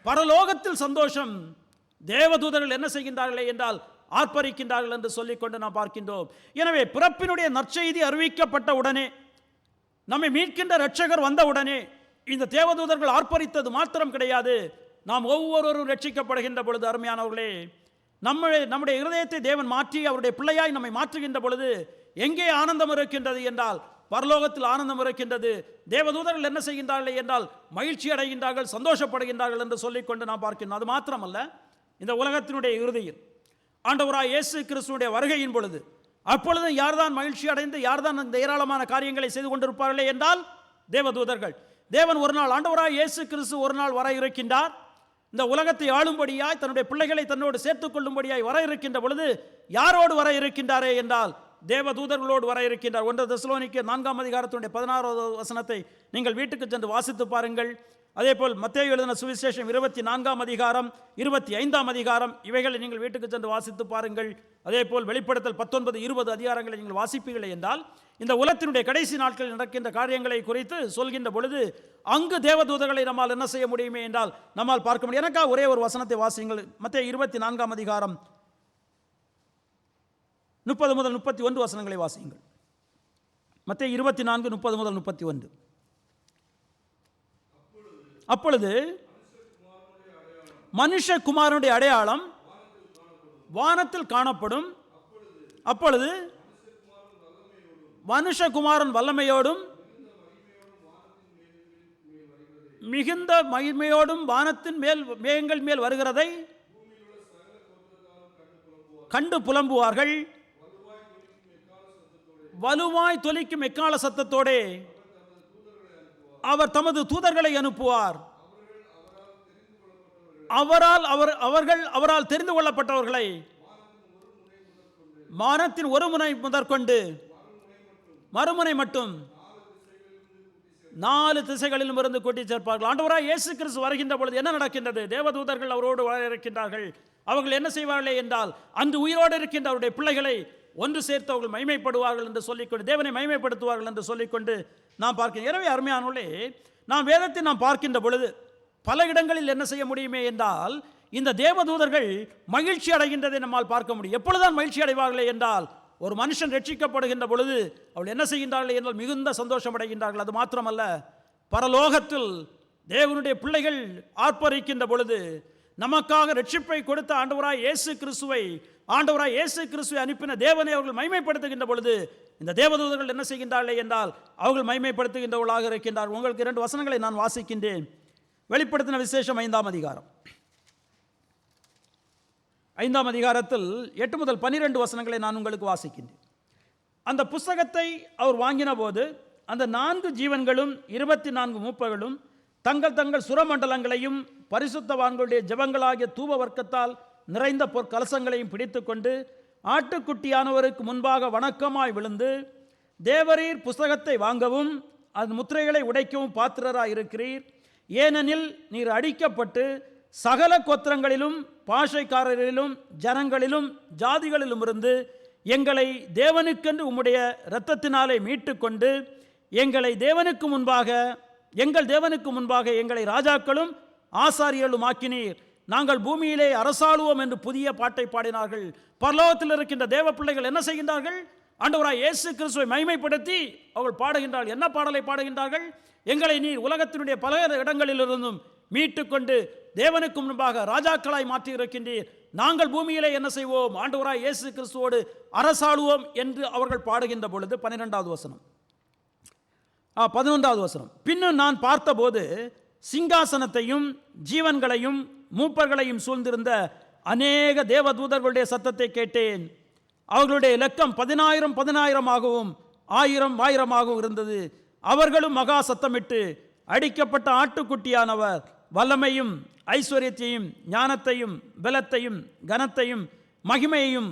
பரலோகத்தில் சந்தோஷம். தேவதூதர்கள் என்ன செய்கின்றார்களே என்றால் ஆர்ப்பரிக்கின்றார்கள் என்று சொல்லிக்கொண்டு நாம் பார்க்கின்றோம். எனவே பிறப்பினுடைய நற்செய்தி அறிவிக்கப்பட்ட உடனே, நம்மை மீட்கின்ற இரட்சகர் வந்த உடனே இந்த தேவதூதர்கள் ஆர்ப்பரித்தது மாத்திரம் கிடையாது. நாம் ஒவ்வொருவரும் ரட்சிக்கப்படுகின்ற பொழுது அருமையானவர்களே, நம்முடைய இருதயத்தை தேவன் மாற்றி அவருடைய பிள்ளையாய் நம்மை மாற்றுகின்ற பொழுது எங்கே ஆனந்தம் இருக்கின்றது என்றால் பரலோகத்தில் ஆனந்தம் இருக்கின்றது. தேவதூதர்கள் என்ன செய்கின்றார்கள் என்றால் மகிழ்ச்சி அடைகின்றார்கள், சந்தோஷப்படுகின்றார்கள் என்று சொல்லிக்கொண்டு நாம் பார்க்கின்றோம். அது மாத்திரமல்ல, இந்த உலகத்தினுடைய இறுதியில் ஆண்டவராய் இயேசு கிறிஸ்துவுடைய வருகையின் பொழுது அப்பொழுது யார்தான் மகிழ்ச்சி அடைந்து யார்தான் அந்த ஏராளமான காரியங்களை செய்து கொண்டிருப்பார்களே என்றால் தேவதூதர்கள். தேவன் ஒரு நாள், ஆண்டவராய் இயேசு கிறிஸ்து ஒரு நாள் வர இருக்கின்றார். இந்த உலகத்தை ஆளும்படியாய் தன்னுடைய பிள்ளைகளை தன்னோடு சேர்த்துக் கொள்ளும்படியாய் வர இருக்கின்ற பொழுது யாரோடு வர இருக்கின்றாரே என்றால் தேவதூதர்களோடு வர இருக்கின்றார். 1 தெசலோனிக்கேயர் 4ஆம் அதிகாரத்தினுடைய 16வது வசனத்தை நீங்கள் வீட்டுக்கு சென்று வாசித்து பாருங்கள். அதே போல் மத்தேயு எழுதின சுவிசேஷம் 24ஆம் அதிகாரம் 25ஆம் அதிகாரம் இவைகளை நீங்கள் வீட்டுக்கு சென்று வாசித்து பாருங்கள். அதே போல் வெளிப்படுத்தல் 19, 20 அதிகாரங்களை நீங்கள் வாசிப்பீர்கள் என்றால் இந்த உலகத்தினுடைய கடைசி நாட்களில் நடக்கின்ற காரியங்களை குறித்து சொல்கின்ற பொழுது அங்கு தேவதூதர்களை நம்மால் என்ன செய்ய முடியுமே என்றால் நம்மால் பார்க்க முடியும். எனக்காக ஒரே ஒரு வசனத்தை வாசியுங்கள். மத்தேயு 24ஆம் அதிகாரம் 30 முதல் 31 வசனங்களை வாசியுங்கள். மத்தேயு 24, 30 முதல் 31. அப்பொழுது மனுஷகுமாரனுடைய அடையாளம் வானத்தில் காணப்படும். அப்பொழுது மனுஷகுமாரன் வல்லமையோடும் மிகுந்த மகிமையோடும் வானத்தின் மேல் மேகங்கள் மேல் வருகிறதை கண்டு புலம்புவார்கள். வலுவாய் தொலிக்கும் எக்கால சத்தத்தோடே அவர் தமது தூதர்களை அனுப்புவார். அவரால் தெரிந்து கொள்ளப்பட்டவர்களை வானத்தின் ஒரு முனை முதற்கொண்டு மறுமுனை மட்டும் 4 திசைகளிலும் இருந்து கூட்டி சேர்ப்பார்கள். ஆண்டவராய் இயேசு கிறிஸ்து வருகின்ற பொழுது என்ன நடக்கின்றது? தேவதூதர்கள் அவரோடு வர இருக்கின்றார்கள். அவர்கள் என்ன செய்வார்களே என்றால் அன்று உயிரோடு இருக்கின்ற அவருடைய பிள்ளைகளை ஒன்று சேர்த்து அவர்கள் மகிமைப்படுவார்கள் என்று சொல்லிக்கொண்டு தேவனை மகிமைப்படுத்துவார்கள் என்று சொல்லிக்கொண்டு நாம் பார்க்கிறோம். எனவே அருமையானவர்களே, நாம் வேதத்தை நாம் பார்க்கின்ற பொழுது பல இடங்களில் என்ன செய்ய முடியுமே என்றால் இந்த தேவதூதர்கள் மகிழ்ச்சி அடைகின்றதை நம்மால் பார்க்க முடியும். எப்பொழுதுதான் மகிழ்ச்சி அடைவார்களே என்றால் ஒரு மனுஷன் ரட்சிக்கப்படுகின்ற பொழுது அவள் என்ன செய்கின்றார்கள் என்றால் மிகுந்த சந்தோஷம் அடைகின்றார்கள். அது மாத்திரமல்ல, பரலோகத்தில் தேவனுடைய பிள்ளைகள் ஆர்ப்பரிக்கின்ற பொழுது நமக்காக ரட்சிப்பை கொடுத்த ஆண்டவராய் இயேசு கிறிஸ்துவை அனுப்பின தேவனை அவர்கள் மகிமைப்படுத்துகின்ற பொழுது இந்த தேவதூதர்கள் என்ன செய்கின்றார்கள் என்றால் அவர்கள் மகிமைப்படுத்துகின்றவர்களாக இருக்கின்றார்கள். உங்களுக்கு 2 வசனங்களை நான் வாசிக்கின்றேன். வெளிப்படுத்தின விசேஷம் 5ஆம் அதிகாரம் 5ஆம் அதிகாரத்தில் 8 முதல் 12 வசனங்களை நான் உங்களுக்கு வாசிக்கின்றேன். அந்த புஸ்தகத்தை அவர் வாங்கின போது அந்த 4 ஜீவன்களும் 24 மூப்பர்களும் தங்கள் சுரமண்டலங்களையும் பரிசுத்தவான்களுடைய ஜெபங்களாகிய தூப வர்க்கத்தால் நிறைந்த பொற்கலசங்களையும் பிடித்து கொண்டு ஆட்டுக்குட்டியானவருக்கு முன்பாக வணக்கமாய் விழுந்து, தேவரீர் புஸ்தகத்தை வாங்கவும் அதன் முத்திரைகளை உடைக்கவும் பாத்திரராய் இருக்கிறீர். ஏனெனில் நீர் அடிக்கப்பட்டு சகல கோத்திரங்களிலும் பாஷைக்காரரிலும் ஜனங்களிலும் ஜாதிகளிலும் இருந்து எங்களை தேவனுக்கென்று உம்முடைய இரத்தத்தினாலே மீட்டு கொண்டு எங்கள் தேவனுக்கு முன்பாக எங்களை ராஜாக்களும் ஆசாரியர்களும் ஆக்கினீர். நாங்கள் பூமியிலே அரசாளுவோம் என்று புதிய பாட்டை பாடினார்கள். பரலோகத்தில் இருக்கின்ற தேவ பிள்ளைகள் என்ன செய்கின்றார்கள்? ஆண்டவராய் இயேசு கிறிஸ்துவை மகிமைப்படுத்தி அவர்கள் பாடுகின்றார்கள். என்ன பாடலை பாடுகின்றார்கள்? எங்களை நீர் உலகத்தினுடைய பல இடங்களிலிருந்தும் மீட்டு கொண்டு தேவனுக்கு முன்பாக ராஜாக்களாய் மாற்றி இருக்கின்றீர். நாங்கள் பூமியிலே என்ன செய்வோம்? ஆண்டவராய் இயேசு கிறிஸ்துவோடு அரசாளுவோம் என்று அவர்கள் பாடுகின்ற பொழுது 11வது வசனம் 11வது வசனம். பின்னும் நான் பார்த்தபோது சிங்காசனத்தையும் ஜீவன்களையும் மூப்பர்களையும் சூழ்ந்திருந்த அநேக தேவதூதர்களுடைய சத்தத்தை கேட்டேன். அவர்களுடைய இலக்கம் 10,000 1000 இருந்தது. அவர்களும் மகா சத்தமிட்டு, அடிக்கப்பட்ட ஆட்டுக்குட்டியானவர் வல்லமையும் ஐஸ்வர்யத்தையும் ஞானத்தையும் பலத்தையும் கனத்தையும் மகிமையையும்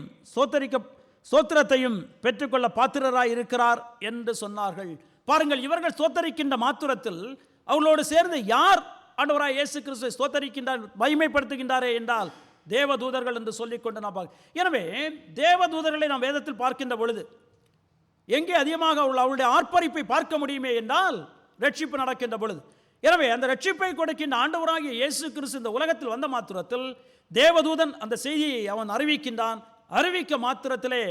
சோத்திரத்தையும் பெற்றுக்கொள்ள பாத்திரராய் இருக்கிறார் என்று சொன்னார்கள். பாருங்கள், இவர்கள் ஸ்தோத்தரிக்கின்ற மாத்திரத்தில் அவர்களோடு சேர்ந்து யார் ஆண்டவராய் இயேசு கிறிஸ்துவை ஸ்தோத்தரிக்கின்றார், மகிமைப்படுத்துகின்றாரே என்றால் தேவதூதர்கள் என்று சொல்லிக்கொண்டு நாம் பார்க்க. எனவே தேவதூதர்களை நாம் வேதத்தில் பார்க்கின்ற பொழுது எங்கே அதிகமாக அவருடைய ஆர்ப்பரிப்பை பார்க்க முடியுமே என்றால் ரட்சிப்பு நடக்கின்ற பொழுது. எனவே அந்த ரட்சிப்பை கொடுக்கின்ற ஆண்டவராகிய இயேசு கிறிஸ்து இந்த உலகத்தில் வந்த மாத்திரத்தில் தேவதூதன் அந்த செய்தியை அவன் அறிவிக்கின்றான். அறிவிக்க மாத்திரத்திலே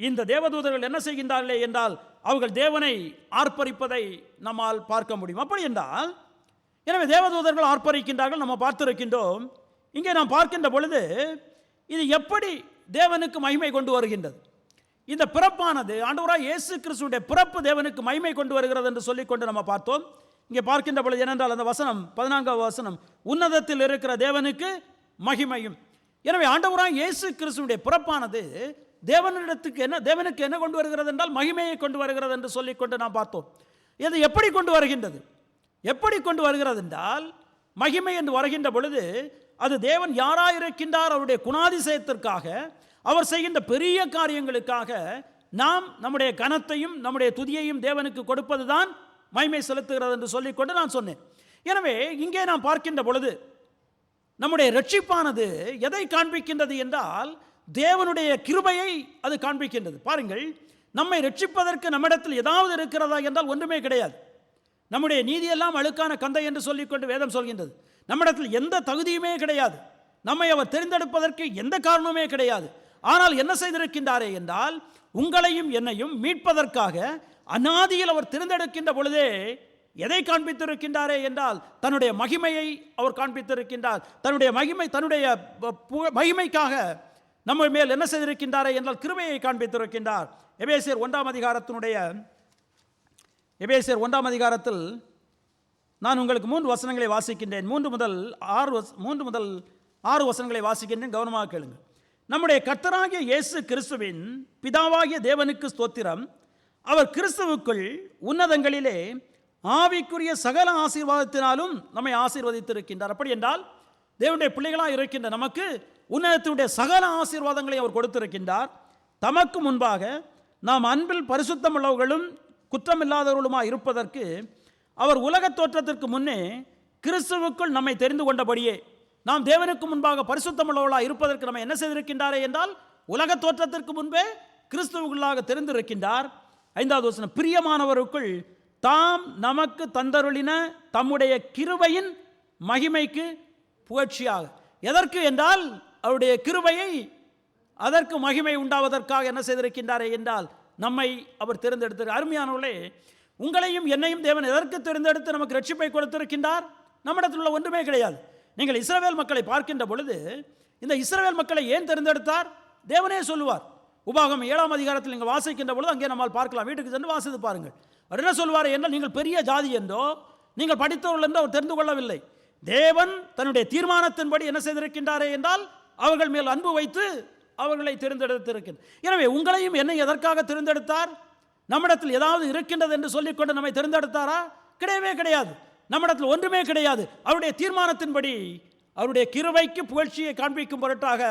இந்த தேவதூதர்கள் என்ன செய்கின்றார்களே என்றால் அவர்கள் தேவனை ஆர்ப்பரிப்பதை நம்மால் பார்க்க முடியும். அப்படி என்றால் எனவே தேவதூதர்கள் ஆர்ப்பரிக்கின்றார்கள், நம்ம பார்த்திருக்கின்றோம். இங்கே நாம் பார்க்கின்ற பொழுது இது எப்படி தேவனுக்கு மகிமை கொண்டு வருகின்றது? இந்த பிறப்பானது ஆண்டவராகிய இயேசு கிறிஸ்துவினுடைய பிறப்பு தேவனுக்கு மகிமை கொண்டு வருகிறது என்று சொல்லிக்கொண்டு நம்ம பார்த்தோம். இங்கே பார்க்கின்ற பொழுது என்னென்றால் அந்த வசனம் 14வது வசனம், உன்னதத்தில் இருக்கிற தேவனுக்கு மகிமையும். எனவே ஆண்டவராகிய இயேசு கிறிஸ்துவினுடைய பிறப்பானது தேவனுக்கு என்ன கொண்டு வருகிறது என்றால் மகிமையை கொண்டு வருகிறது என்று சொல்லிக்கொண்டு நாம் பார்த்தோம். இது எப்படி கொண்டு வருகின்றது? எப்படி கொண்டு வருகிறது என்றால் மகிமை என்று வருகின்ற பொழுது அது தேவன் யாராயிருக்கின்றார் அவருடைய குணாதிசயத்திற்காக, அவர் செய்கின்ற பெரிய காரியங்களுக்காக நாம் நம்முடைய கனத்தையும் நம்முடைய துதியையும் தேவனுக்கு கொடுப்பது தான் மகிமை செலுத்துகிறது என்று சொல்லிக்கொண்டு நான் சொன்னேன். எனவே இங்கே நாம் பார்க்கின்ற பொழுது நம்முடைய ரட்சிப்பானது எதை காண்பிக்கின்றது என்றால் தேவனுடைய கிருபையை அது காண்பிக்கின்றது. பாருங்கள், நம்மை ரட்சிப்பதற்கு நம்மிடத்தில் ஏதாவது இருக்கிறதா என்றால் ஒன்றுமே கிடையாது. நம்முடைய நீதியெல்லாம் அழுக்கான கந்தை என்று சொல்லிக்கொண்டு வேதம் சொல்கின்றது. நம்மிடத்தில் எந்த தகுதியுமே கிடையாது. நம்மை அவர் தெரிந்தெடுப்பதற்கு எந்த காரணமே கிடையாது. ஆனால் என்ன செய்திருக்கின்றாரே என்றால் உங்களையும் என்னையும் மீட்பதற்காக அநாதியில் அவர் தெரிந்தெடுக்கின்ற பொழுதே எதை காண்பித்திருக்கின்றாரே என்றால் தன்னுடைய மகிமையை அவர் காண்பித்திருக்கின்றார். தன்னுடைய மகிமைக்காக நம்ம மேல் என்ன செய்திருக்கின்றாரே என்றால் கிருபையை காண்பித்திருக்கின்றார். எபேசியர் 1ஆம் அதிகாரத்தில் நான் உங்களுக்கு 3 வசனங்களை வாசிக்கின்றேன். 3 முதல் 6 வசனங்களை வாசிக்கின்றேன், கவனமாக கேளுங்கள். நம்முடைய கர்த்தராகிய இயேசு கிறிஸ்துவின் பிதாவாகிய தேவனுக்கு ஸ்தோத்திரம், அவர் கிறிஸ்துவுக்குள் உன்னதங்களிலே ஆவிக்குரிய சகல ஆசீர்வாதத்தினாலும் நம்மை ஆசீர்வதித்திருக்கின்றார். அப்படி என்றால் தேவனுடைய பிள்ளைகளாக இருக்கின்ற நமக்கு உன்னதத்தினுடைய சகல ஆசீர்வாதங்களை அவர் கொடுத்திருக்கின்றார். தமக்கு முன்பாக நாம் அன்பில் பரிசுத்தமுள்ளவர்களும் குற்றமில்லாதவர்களுமாக இருப்பதற்கு அவர் உலகத் தோற்றத்திற்கு முன்னே கிறிஸ்துவுக்குள் நம்மை தெரிந்து கொண்டபடியே நாம் தேவனுக்கு முன்பாக பரிசுத்தமுள்ளவர்களாக இருப்பதற்கு நம்ம என்ன செய்திருக்கின்றாரே என்றால் உலகத் தோற்றத்திற்கு முன்பே கிறிஸ்துவுக்குள்ளாக தெரிந்திருக்கின்றார். 5வது வசனம், பிரியமானவருக்குள் தாம் நமக்கு தந்தருளின தம்முடைய கிருபையின் மகிமைக்கு புகழ்ச்சியாக. எதற்கு என்றால் அவருடைய கிருபையை அதற்கு மகிமை உண்டாவதற்காக என்ன செய்திருக்கின்றாரே என்றால் நம்மை அவர் தேர்ந்தெடுத்தார். அருமையானவர்களே, உங்களையும் என்னையும் தேவன் எதற்கு தேர்ந்தெடுத்து நமக்கு ரட்சிப்பை கொடுத்திருக்கின்றார்? நம்மிடத்தில் உள்ள ஒன்றுமே கிடையாது. நீங்கள் இஸ்ரவேல் மக்களை பார்க்கின்ற பொழுது இந்த இஸ்ரவேல் மக்களை ஏன் தேர்ந்தெடுத்தார்? தேவனே சொல்லுவார். உபாகமம் 7ஆம் அதிகாரத்தில் நீங்கள் வாசிக்கின்ற பொழுது அங்கே நம்மால் பார்க்கலாம். வீட்டுக்கு சென்று வாசித்து பாருங்கள். அவர் என்ன சொல்வார் என்றால் நீங்கள் பெரிய ஜாதி என்றோ நீங்கள் படித்தவர்கள் என்றோ அவர் தெரிந்து கொள்ளவில்லை. தேவன் தன்னுடைய தீர்மானத்தின்படி என்ன செய்திருக்கின்றாரே என்றால் அவர்கள் மேல் அன்பு வைத்து அவர்களை தேர்ந்தெடுத்திருக்கின்றார். எனவே உங்களையும் என்னை எதற்காக தேர்ந்தெடுத்தார்? நம்மிடத்தில் ஏதாவது இருக்கின்றது என்று சொல்லிக்கொண்டு நம்மை தேர்ந்தெடுத்தாரா? கிடையவே கிடையாது. நம்மிடத்தில் ஒன்றுமே கிடையாது. அவருடைய தீர்மானத்தின்படி அவருடைய கிருபைக்கு புகழ்ச்சியை காண்பிக்கும் பொருட்டாக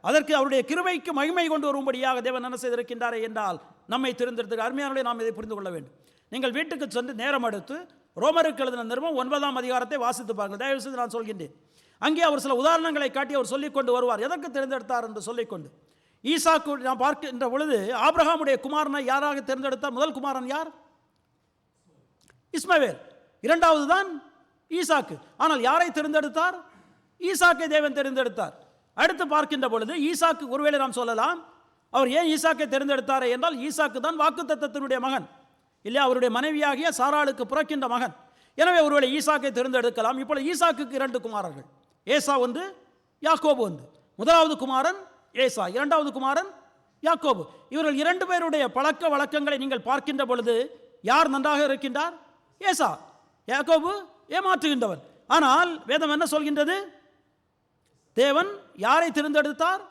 அதற்கு அவருடைய கிருபைக்கு மகிமை கொண்டு வரும்படியாக தேவன் என்ன செய்திருக்கின்றாரே என்றால் நம்மை தேர்ந்தெடுத்து. அருமையானவர்களே, நாம் இதை புரிந்து கொள்ள வேண்டும். நீங்கள் வீட்டுக்கு சென்று நேரம் எடுத்து ரோமருக்கு எழுதின நிருபம் 9ஆம் அதிகாரத்தை வாசித்து பாருங்கள். தயவு செய்து நான் சொல்கின்றேன். அங்கே அவர் சில உதாரணங்களை காட்டி அவர் சொல்லிக்கொண்டு வருவார் எதற்கு தேர்ந்தெடுத்தார் என்று சொல்லிக்கொண்டு. ஈசாக்கு நாம் பார்க்கின்ற பொழுது ஆபிரகாமுடைய குமாரனை யாராக தேர்ந்தெடுத்தார்? முதல் குமாரன் யார்? இஸ்மவேல். 2வது தான் ஈசாக்கு. ஆனால் யாரை தேர்ந்தெடுத்தார்? ஈசாக்கை தேவன் தேர்ந்தெடுத்தார். அடுத்து பார்க்கின்ற பொழுது ஈசாக்கு, ஒருவேளை நாம் சொல்லலாம் அவர் ஏன் ஈசாக்கை தேர்ந்தெடுத்தாரே என்றால் ஈசாக்கு தான் வாக்குத்தத்தத்தினுடைய மகன் இல்லையா, அவருடைய மனைவியாகிய சாராளுக்கு பிறக்கின்ற மகன். எனவே ஒருவேளை ஈசாக்கை தேர்ந்தெடுக்கலாம். இப்பொழுது ஈசாக்குக்கு 2 குமாரர்கள், ஏசா ஒன்று, யாக்கோபு ஒன்று. முதலாவது குமாரன் ஏசா, 2வது குமாரன் யாக்கோபு. இவர்கள் 2 பேருடைய பழக்க வழக்கங்களை நீங்கள் பார்க்கின்ற பொழுது யார் நன்றாக இருக்கின்றார்? ஏசா. யாக்கோபு ஏமாற்றுகின்றவன். ஆனால் வேதம் என்ன சொல்கின்றது? தேவன் யாரை தேர்ந்தெடுத்தார்?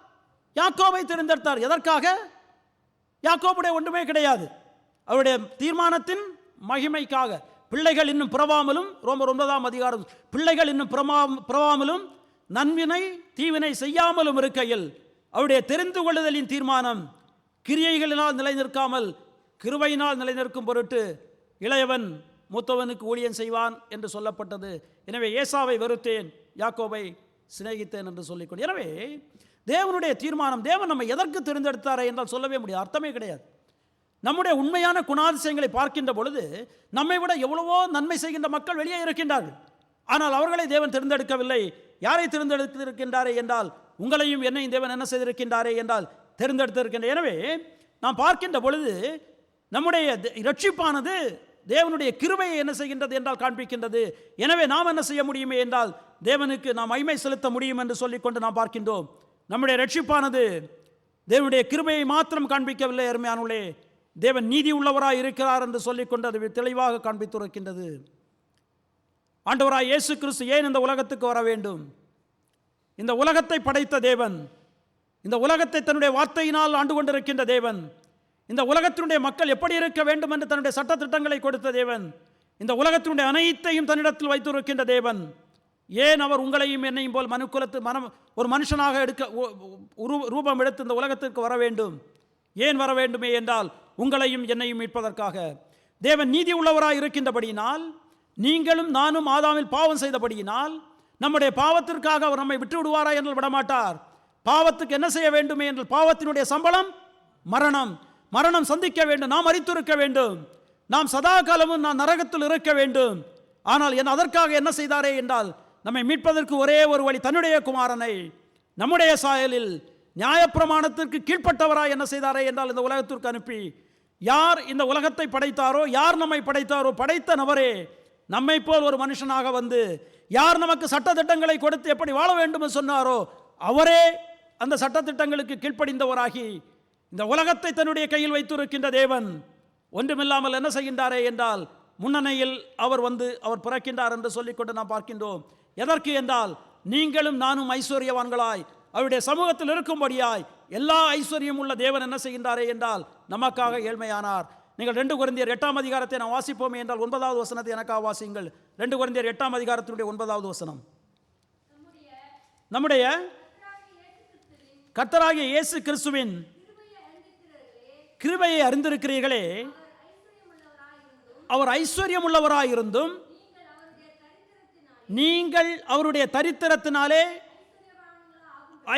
யாக்கோபை தேர்ந்தெடுத்தார். எதற்காக? யாக்கோபுடைய ஒன்றுமே கிடையாது. அவருடைய தீர்மானத்தின் மகிமைக்காக. பிள்ளைகள் இன்னும் பிறவாமலும், ரோமர் 9ஆம் அதிகாரம், பிள்ளைகள் இன்னும் பிறவாமலும் நன்வினை தீவினை செய்யாமலும் இருக்கையில் அவருடைய தெரிந்து கொள்ளுதலின் தீர்மானம் கிரியைகளினால் நிலை நிற்காமல் கிருபையினால் நிலை நிற்கும் பொருட்டு இளையவன் மூத்தவனுக்கு ஊழியம் செய்வான் என்று சொல்லப்பட்டது. எனவே ஏசாவை வெறுத்தேன், யாக்கோபை சிநேகித்தேன் என்று சொல்லிக்கொண்டு. எனவே தேவனுடைய தீர்மானம், தேவன் நம்ம எதற்கு தேர்ந்தெடுத்தாரே என்றால் சொல்லவே முடியாது, அர்த்தமே கிடையாது. நம்முடைய உண்மையான குணாதிசயங்களை பார்க்கின்ற பொழுது நம்மை விட எவ்வளவோ நன்மை செய்கின்ற மக்கள் வெளியே இருக்கின்றார்கள். ஆனால் அவர்களை தேவன் தேர்ந்தெடுக்கவில்லை. யாரை தேர்ந்தெடுத்திருக்கின்றாரே என்றால் உங்களையும் என்னையும் தேவன் என்ன செய்திருக்கின்றாரே என்றால் தேர்ந்தெடுத்திருக்கின்றார். எனவே நாம் பார்க்கின்ற பொழுது நம்முடைய இரட்சிப்பானது தேவனுடைய கிருபையை என்ன செய்கின்றது என்றால் காண்பிக்கின்றது. எனவே நாம் என்ன செய்ய முடியுமே என்றால் தேவனுக்கு நாம் மகிமை செலுத்த முடியும் என்று சொல்லிக்கொண்டு நாம் பார்க்கின்றோம். நம்முடைய இரட்சிப்பானது தேவனுடைய கிருபையை மாத்திரம் காண்பிக்கவில்லை, அருமையானவர்களே, தேவன் நீதி உள்ளவராய் இருக்கிறார் என்று சொல்லிக்கொண்டு அது தெளிவாக காண்பித்திருக்கின்றது. ஆண்டவராய் இயேசு கிறிஸ்து ஏன் இந்த உலகத்துக்கு வர வேண்டும்? இந்த உலகத்தை படைத்த தேவன், இந்த உலகத்தை தன்னுடைய வார்த்தையினால் ஆண்டு கொண்டிருக்கின்ற தேவன், இந்த உலகத்தினுடைய மக்கள் எப்படி இருக்க வேண்டும் என்று தன்னுடைய சட்ட திட்டங்களை கொடுத்த தேவன், இந்த உலகத்தினுடைய அனைத்தையும் தன்னிடத்தில் வைத்திருக்கின்ற தேவன், ஏன் அவர் உங்களையும் என்னையும் போல் ஒரு மனுஷனாக ரூபம் எடுத்து இந்த உலகத்திற்கு வர வேண்டும்? ஏன் வர வேண்டுமே என்றால் உங்களையும் என்னையும் மீட்பதற்காக. தேவன் நீதி உள்ளவராய் இருக்கின்றபடியினால், நீங்களும் நானும் ஆதாமில் பாவம் செய்தபடியினால் நம்முடைய பாவத்திற்காக அவர் நம்மை விட்டு விடுவாரா என்றால் விடமாட்டார். பாவத்துக்கு என்ன செய்ய வேண்டுமே என்றால் பாவத்தினுடைய சம்பளம் மரணம். மரணம் சந்திக்க வேண்டும், நாம் மரித்திருக்க வேண்டும், நாம் சதா காலமும் நாம் நரகத்தில் இருக்க வேண்டும். ஆனால் அதற்காக என்ன செய்தாரே என்றால் நம்மை மீட்பதற்கு ஒரே ஒரு வழி, தன்னுடைய குமாரனை நம்முடைய சாயலில் நியாயப்பிரமாணத்திற்கு கீழ்ப்பட்டவராய் என்ன செய்தாரே என்றால் இந்த உலகத்திற்கு அனுப்பி, யார் இந்த உலகத்தை படைத்தாரோ, யார் நம்மை படைத்தாரோ, படைத்த நபரே நம்மை போல் ஒரு மனுஷனாக வந்து யார் நமக்கு சட்டத்திட்டங்களை கொடுத்து எப்படி வாழ வேண்டும் என்று சொன்னாரோ அவரே அந்த சட்டத்திட்டங்களுக்கு கீழ்ப்படிந்தவராகி இந்த உலகத்தை தன்னுடைய கையில் வைத்திருக்கின்ற தேவன் ஒன்றுமில்லாமல் என்ன செய்கின்றாரே என்றால் முன்னணியில் அவர் வந்து அவர் பிறக்கின்றார் என்று சொல்லிக்கொண்டு நாம் பார்க்கின்றோம். எதற்கு என்றால் நீங்களும் நானும் ஐஸ்வர்யவான்களாய் அவருடைய சமூகத்தில் இருக்கும்படியாய் எல்லா ஐஸ்வர்யம் உள்ள தேவன் என்ன செய்கின்றாரே என்றால் நமக்காக ஏழ்மையானார். நீங்கள் 2 கொரிந்தியர் 8ஆம் அதிகாரத்தை நான் வாசிப்போமே என்றால் 9வது வசனத்தை எனக்காக வாசியுங்கள். 2 கொரிந்தியர் 8ஆம் அதிகாரத்தினுடைய 9வது வசனம். நம்முடைய கர்த்தராகிய இயேசு கிறிஸ்துவின் கிருபையை அறிந்திருக்கிறீர்களே, அவர் ஐஸ்வர்யம் உள்ளவராயிருந்தும் நீங்கள் அவருடைய தரித்திரத்தினாலே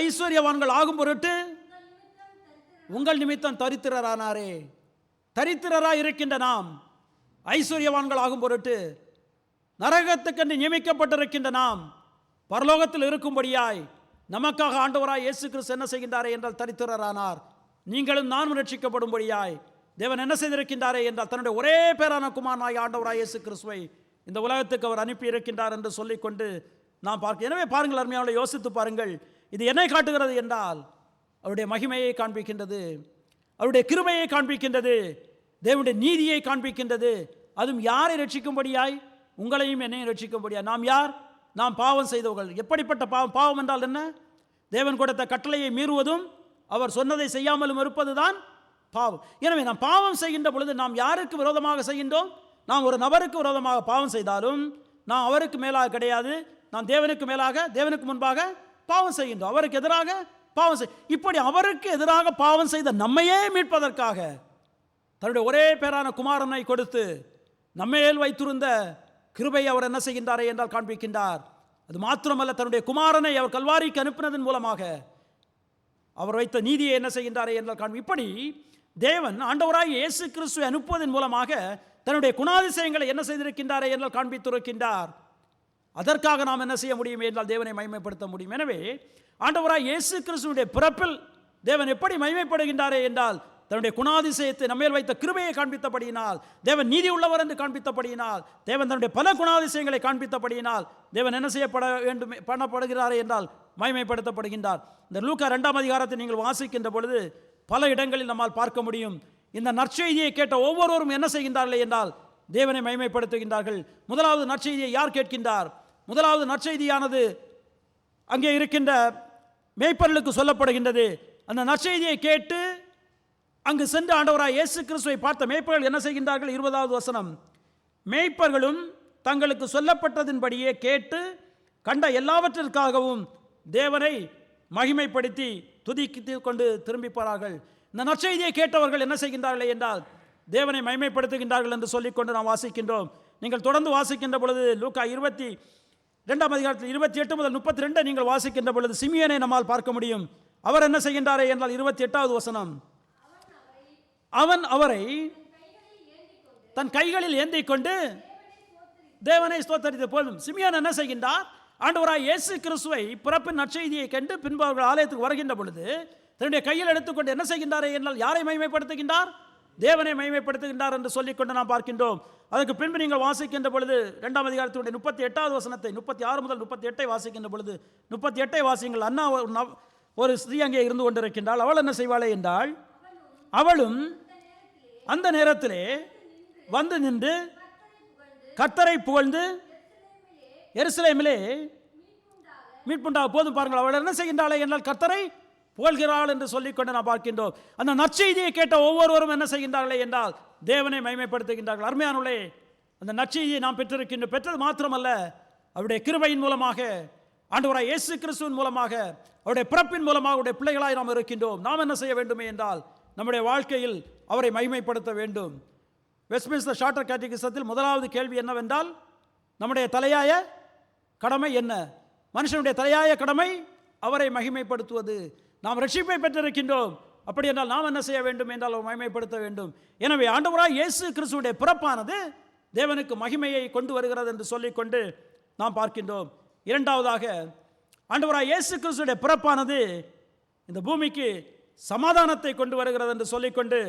ஐஸ்வர்யவான்கள் ஆகும் பொருட்டு உங்கள் நிமித்தம் தரித்திரரானாரே. தரித்திரராய் இருக்கின்ற நாம் ஐஸ்வர்யவான்கள் ஆகும் பொருட்டு நரகத்துக்கென்று நியமிக்கப்பட்டிருக்கின்ற நாம் பரலோகத்தில் இருக்கும்படியாய் நமக்காக ஆண்டவராய் இயேசு கிறிஸ்து என்ன செய்கின்றாரே என்றால் தரித்திரரானார். நீங்களும் நானும் ரட்சிக்கப்படும்படியாய் தேவன் என்ன செய்திருக்கின்றாரே என்றால் தன்னுடைய ஒரே பேரான குமாரனாய் ஆண்டவராய் இயேசு கிறிஸ்துவை இந்த உலகத்துக்கு அவர் அனுப்பி இருக்கின்றார் என்று சொல்லிக்கொண்டு நாம் பார்க்க. எனவே பாருங்கள், அருமையானவர்களே, யோசித்து பாருங்கள், இது என்னை காட்டுகிறது என்றால் அவருடைய மகிமையை காண்பிக்கின்றது, அவருடைய கிருபையை காண்பிக்கின்றது, தேவனுடைய நீதியை காண்பிக்கின்றது. அதுவும் யாரை ரட்சிக்கும்படியாய்? உங்களையும் என்னையும் ரட்சிக்கும்படியாய். நாம் யார்? நாம் பாவம் செய்தவர்கள். எப்படிப்பட்ட பாவம்? பாவம் என்றால் என்ன? தேவன் கொடுத்த கட்டளையை மீறுவதும் அவர் சொன்னதை செய்யாமலும் இருப்பதுதான் பாவம். எனவே நாம் பாவம் செய்கின்ற பொழுது நாம் யாருக்கு விரோதமாக செய்கின்றோம்? நாம் ஒரு நபருக்கு விரோதமாக பாவம் செய்தாலும் நாம் அவருக்கு மேலாக கிடையாது, நாம் தேவனுக்கு மேலாக, தேவனுக்கு முன்பாக பாவம் செய்கின்றோம். அவருக்கு எதிராக பாவம் இப்படி அவருக்கு எதிராக பாவம் செய்த நம்மையே மீட்பதற்காக தன்னுடைய ஒரே பேரான குமாரனை கொடுத்து நம்மையில் வைத்திருந்த கிருபை அவர் என்ன செய்கின்றாரே என்றால் காண்பிக்கின்றார். அது மாத்திரமல்ல, தன்னுடைய குமாரனை அவர் கல்வாரிக்கு அனுப்பினதன் மூலமாக அவர் வைத்த நீதியை என்ன செய்கின்றாரே என்றால் இப்படி தேவன் ஆண்டவராய் இயேசு கிறிஸ்துவை அனுப்புவதன் மூலமாக தன்னுடைய குணாதிசயங்களை என்ன செய்திருக்கின்றாரே என்றால் காண்பித்திருக்கின்றார். அதற்காக நாம் என்ன செய்ய முடியும் என்றால் தேவனை மகிமைப்படுத்த முடியும். எனவே ஆண்டவராய் இயேசு கிறிஸ்துவினுடைய பிறப்பில் தேவன் எப்படி மகிமைப்படுகின்றாரே என்றால் தன்னுடைய குணாதிசயத்தை நம்மேல் வைத்த கிருபையை காண்பித்தபடியினால், தேவன் நீதி உள்ளவர் என்று காண்பித்தபடியினால், தேவன் தன்னுடைய பல குணாதிசயங்களை காண்பித்தபடியினால் தேவன் என்ன செய்யப்பட வேண்டும் பண்ணப்படுகிறாரே என்றால் மகிமைப்படுத்தப்படுகின்றார். இந்த லூக்கா 2ஆம் அதிகாரத்தை நீங்கள் வாசிக்கின்ற பொழுது பல இடங்களில் நம்மால் பார்க்க முடியும். இந்த நற்செய்தியை கேட்ட ஒவ்வொருவரும் என்ன செய்கின்றார்கள் என்றால் தேவனை மகிமைப்படுத்துகின்றார்கள். முதலாவது நற்செய்தியை யார் கேட்கின்றார்? முதலாவது நற்செய்தியானது அங்கே இருக்கின்ற மேய்ப்பர்களுக்கு சொல்லப்படுகின்றது. அந்த நற்செய்தியை கேட்டு அங்கு சென்று ஆண்டவராய் இயேசு கிறிஸ்துவை பார்த்த மேய்ப்பர்கள் என்ன செய்கின்றார்கள்? 20வது வசனம். மேய்ப்பர்களும் தங்களுக்கு சொல்லப்பட்டதின்படியே கேட்டு கண்ட எல்லாவற்றிற்காகவும் தேவனை மகிமைப்படுத்தி துதித்து கொண்டு திரும்பி போறார்கள். இந்த நற்செய்தியை கேட்டவர்கள் என்ன செய்கின்றார்கள் என்றால் தேவனை மகிமைப்படுத்துகின்றார்கள் என்று சொல்லிக்கொண்டு நாம் வாசிக்கின்றோம். நீங்கள் தொடர்ந்து வாசிக்கின்ற பொழுது லூக்கா 22ஆம் அதிகாரத்தில் 28 முதல் 32 நீங்கள் வாசிக்கின்ற பொழுது சிமியோனை நம்மால் பார்க்க முடியும். அவர் என்ன செய்கின்றாரே என்றால் 28வது வசனம். அவன் அவரை தன் கைகளில் ஏந்திக் கொண்டு தேவனை ஸ்தோத்தரித்த போதும். சிமியோன் என்ன செய்கின்றார்? ஆண்டவராய் இயேசு கிறிஸ்துவை பிறப்பின் நற்செய்தியை கண்டு பின்பு அவர்கள் ஆலயத்துக்கு வருகின்ற பொழுது தன்னுடைய கையில் எடுத்துக்கொண்டு என்ன செய்கின்றாரே என்றால் யாரை மகிமைப்படுத்துகின்றார்? தேவனை மகிமைப்படுத்துகின்றார் என்று சொல்லிக்கொண்டு நாம் பார்க்கின்றோம். அதற்கு பின்பு நீங்கள் வாசிக்கின்ற பொழுது 2ஆம் அதிகாரத்தினுடைய 38வது வசனத்தை 36 முதல் 38 வாசிக்கின்ற பொழுது 38 வாசியுங்கள். அண்ணா ஒரு ஸ்திரீ அங்கே இருந்து கொண்டிருக்கின்றாள். அவள் என்ன செய்வாளே என்றால், அவளும் அந்த நேரத்திலே வந்து நின்று கர்த்தரை புகழ்ந்து எருசலேமிலே மீட்புண்டாக போதும். பாருங்கள், அவள் என்ன செய்கின்றாளே என்றால் கர்த்தரை புகழ்கிறாள் என்று சொல்லிக்கொண்டு நாம் பார்க்கின்றோம். அந்த நற்செய்தியை கேட்ட ஒவ்வொருவரும் என்ன செய்கின்றார்களே என்றால் தேவனை மகிமைப்படுத்துகின்றார்கள். அருமையானவர்களே, அந்த நற்செய்தியை நாம் பெற்றிருக்கின்றோம். பெற்றது மாத்திரமல்ல, அவருடைய கிருபையின் மூலமாக, ஆண்டவராய் இயேசு கிறிஸ்துவின் மூலமாக, அவருடைய பிறப்பின் மூலமாக அவருடைய பிள்ளைகளாய் நாம் இருக்கின்றோம். நாம் என்ன செய்ய வேண்டுமே என்றால் நம்முடைய வாழ்க்கையில் அவரை மகிமைப்படுத்த வேண்டும். வெஸ்ட்மின்ஸ்டர் ஷார்ட்டர் கேட்டகிசத்தில் முதலாவது கேள்வி என்னவென்றால், நம்முடைய தலையாய கடமை என்ன? மனுஷனுடைய தலையாய கடமை அவரை மகிமைப்படுத்துவது. நாம் ரட்சிப்பை பெற்றிருக்கின்றோம். அப்படி என்றால் நாம் என்ன செய்ய வேண்டும் என்றால் அவர் மகிமைப்படுத்த வேண்டும். எனவே ஆண்டவராய் இயேசு கிறிஸ்துவுடைய பிறப்பானது தேவனுக்கு மகிமையை கொண்டு வருகிறது என்று சொல்லிக்கொண்டு நாம் பார்க்கின்றோம். இரண்டாவதாக, ஆண்டவராய் இயேசு கிறிஸ்துவுடைய பிறப்பானது இந்த பூமிக்கு சமாதானத்தை கொண்டு வருகிறது என்று சொல்லிக்கொண்டு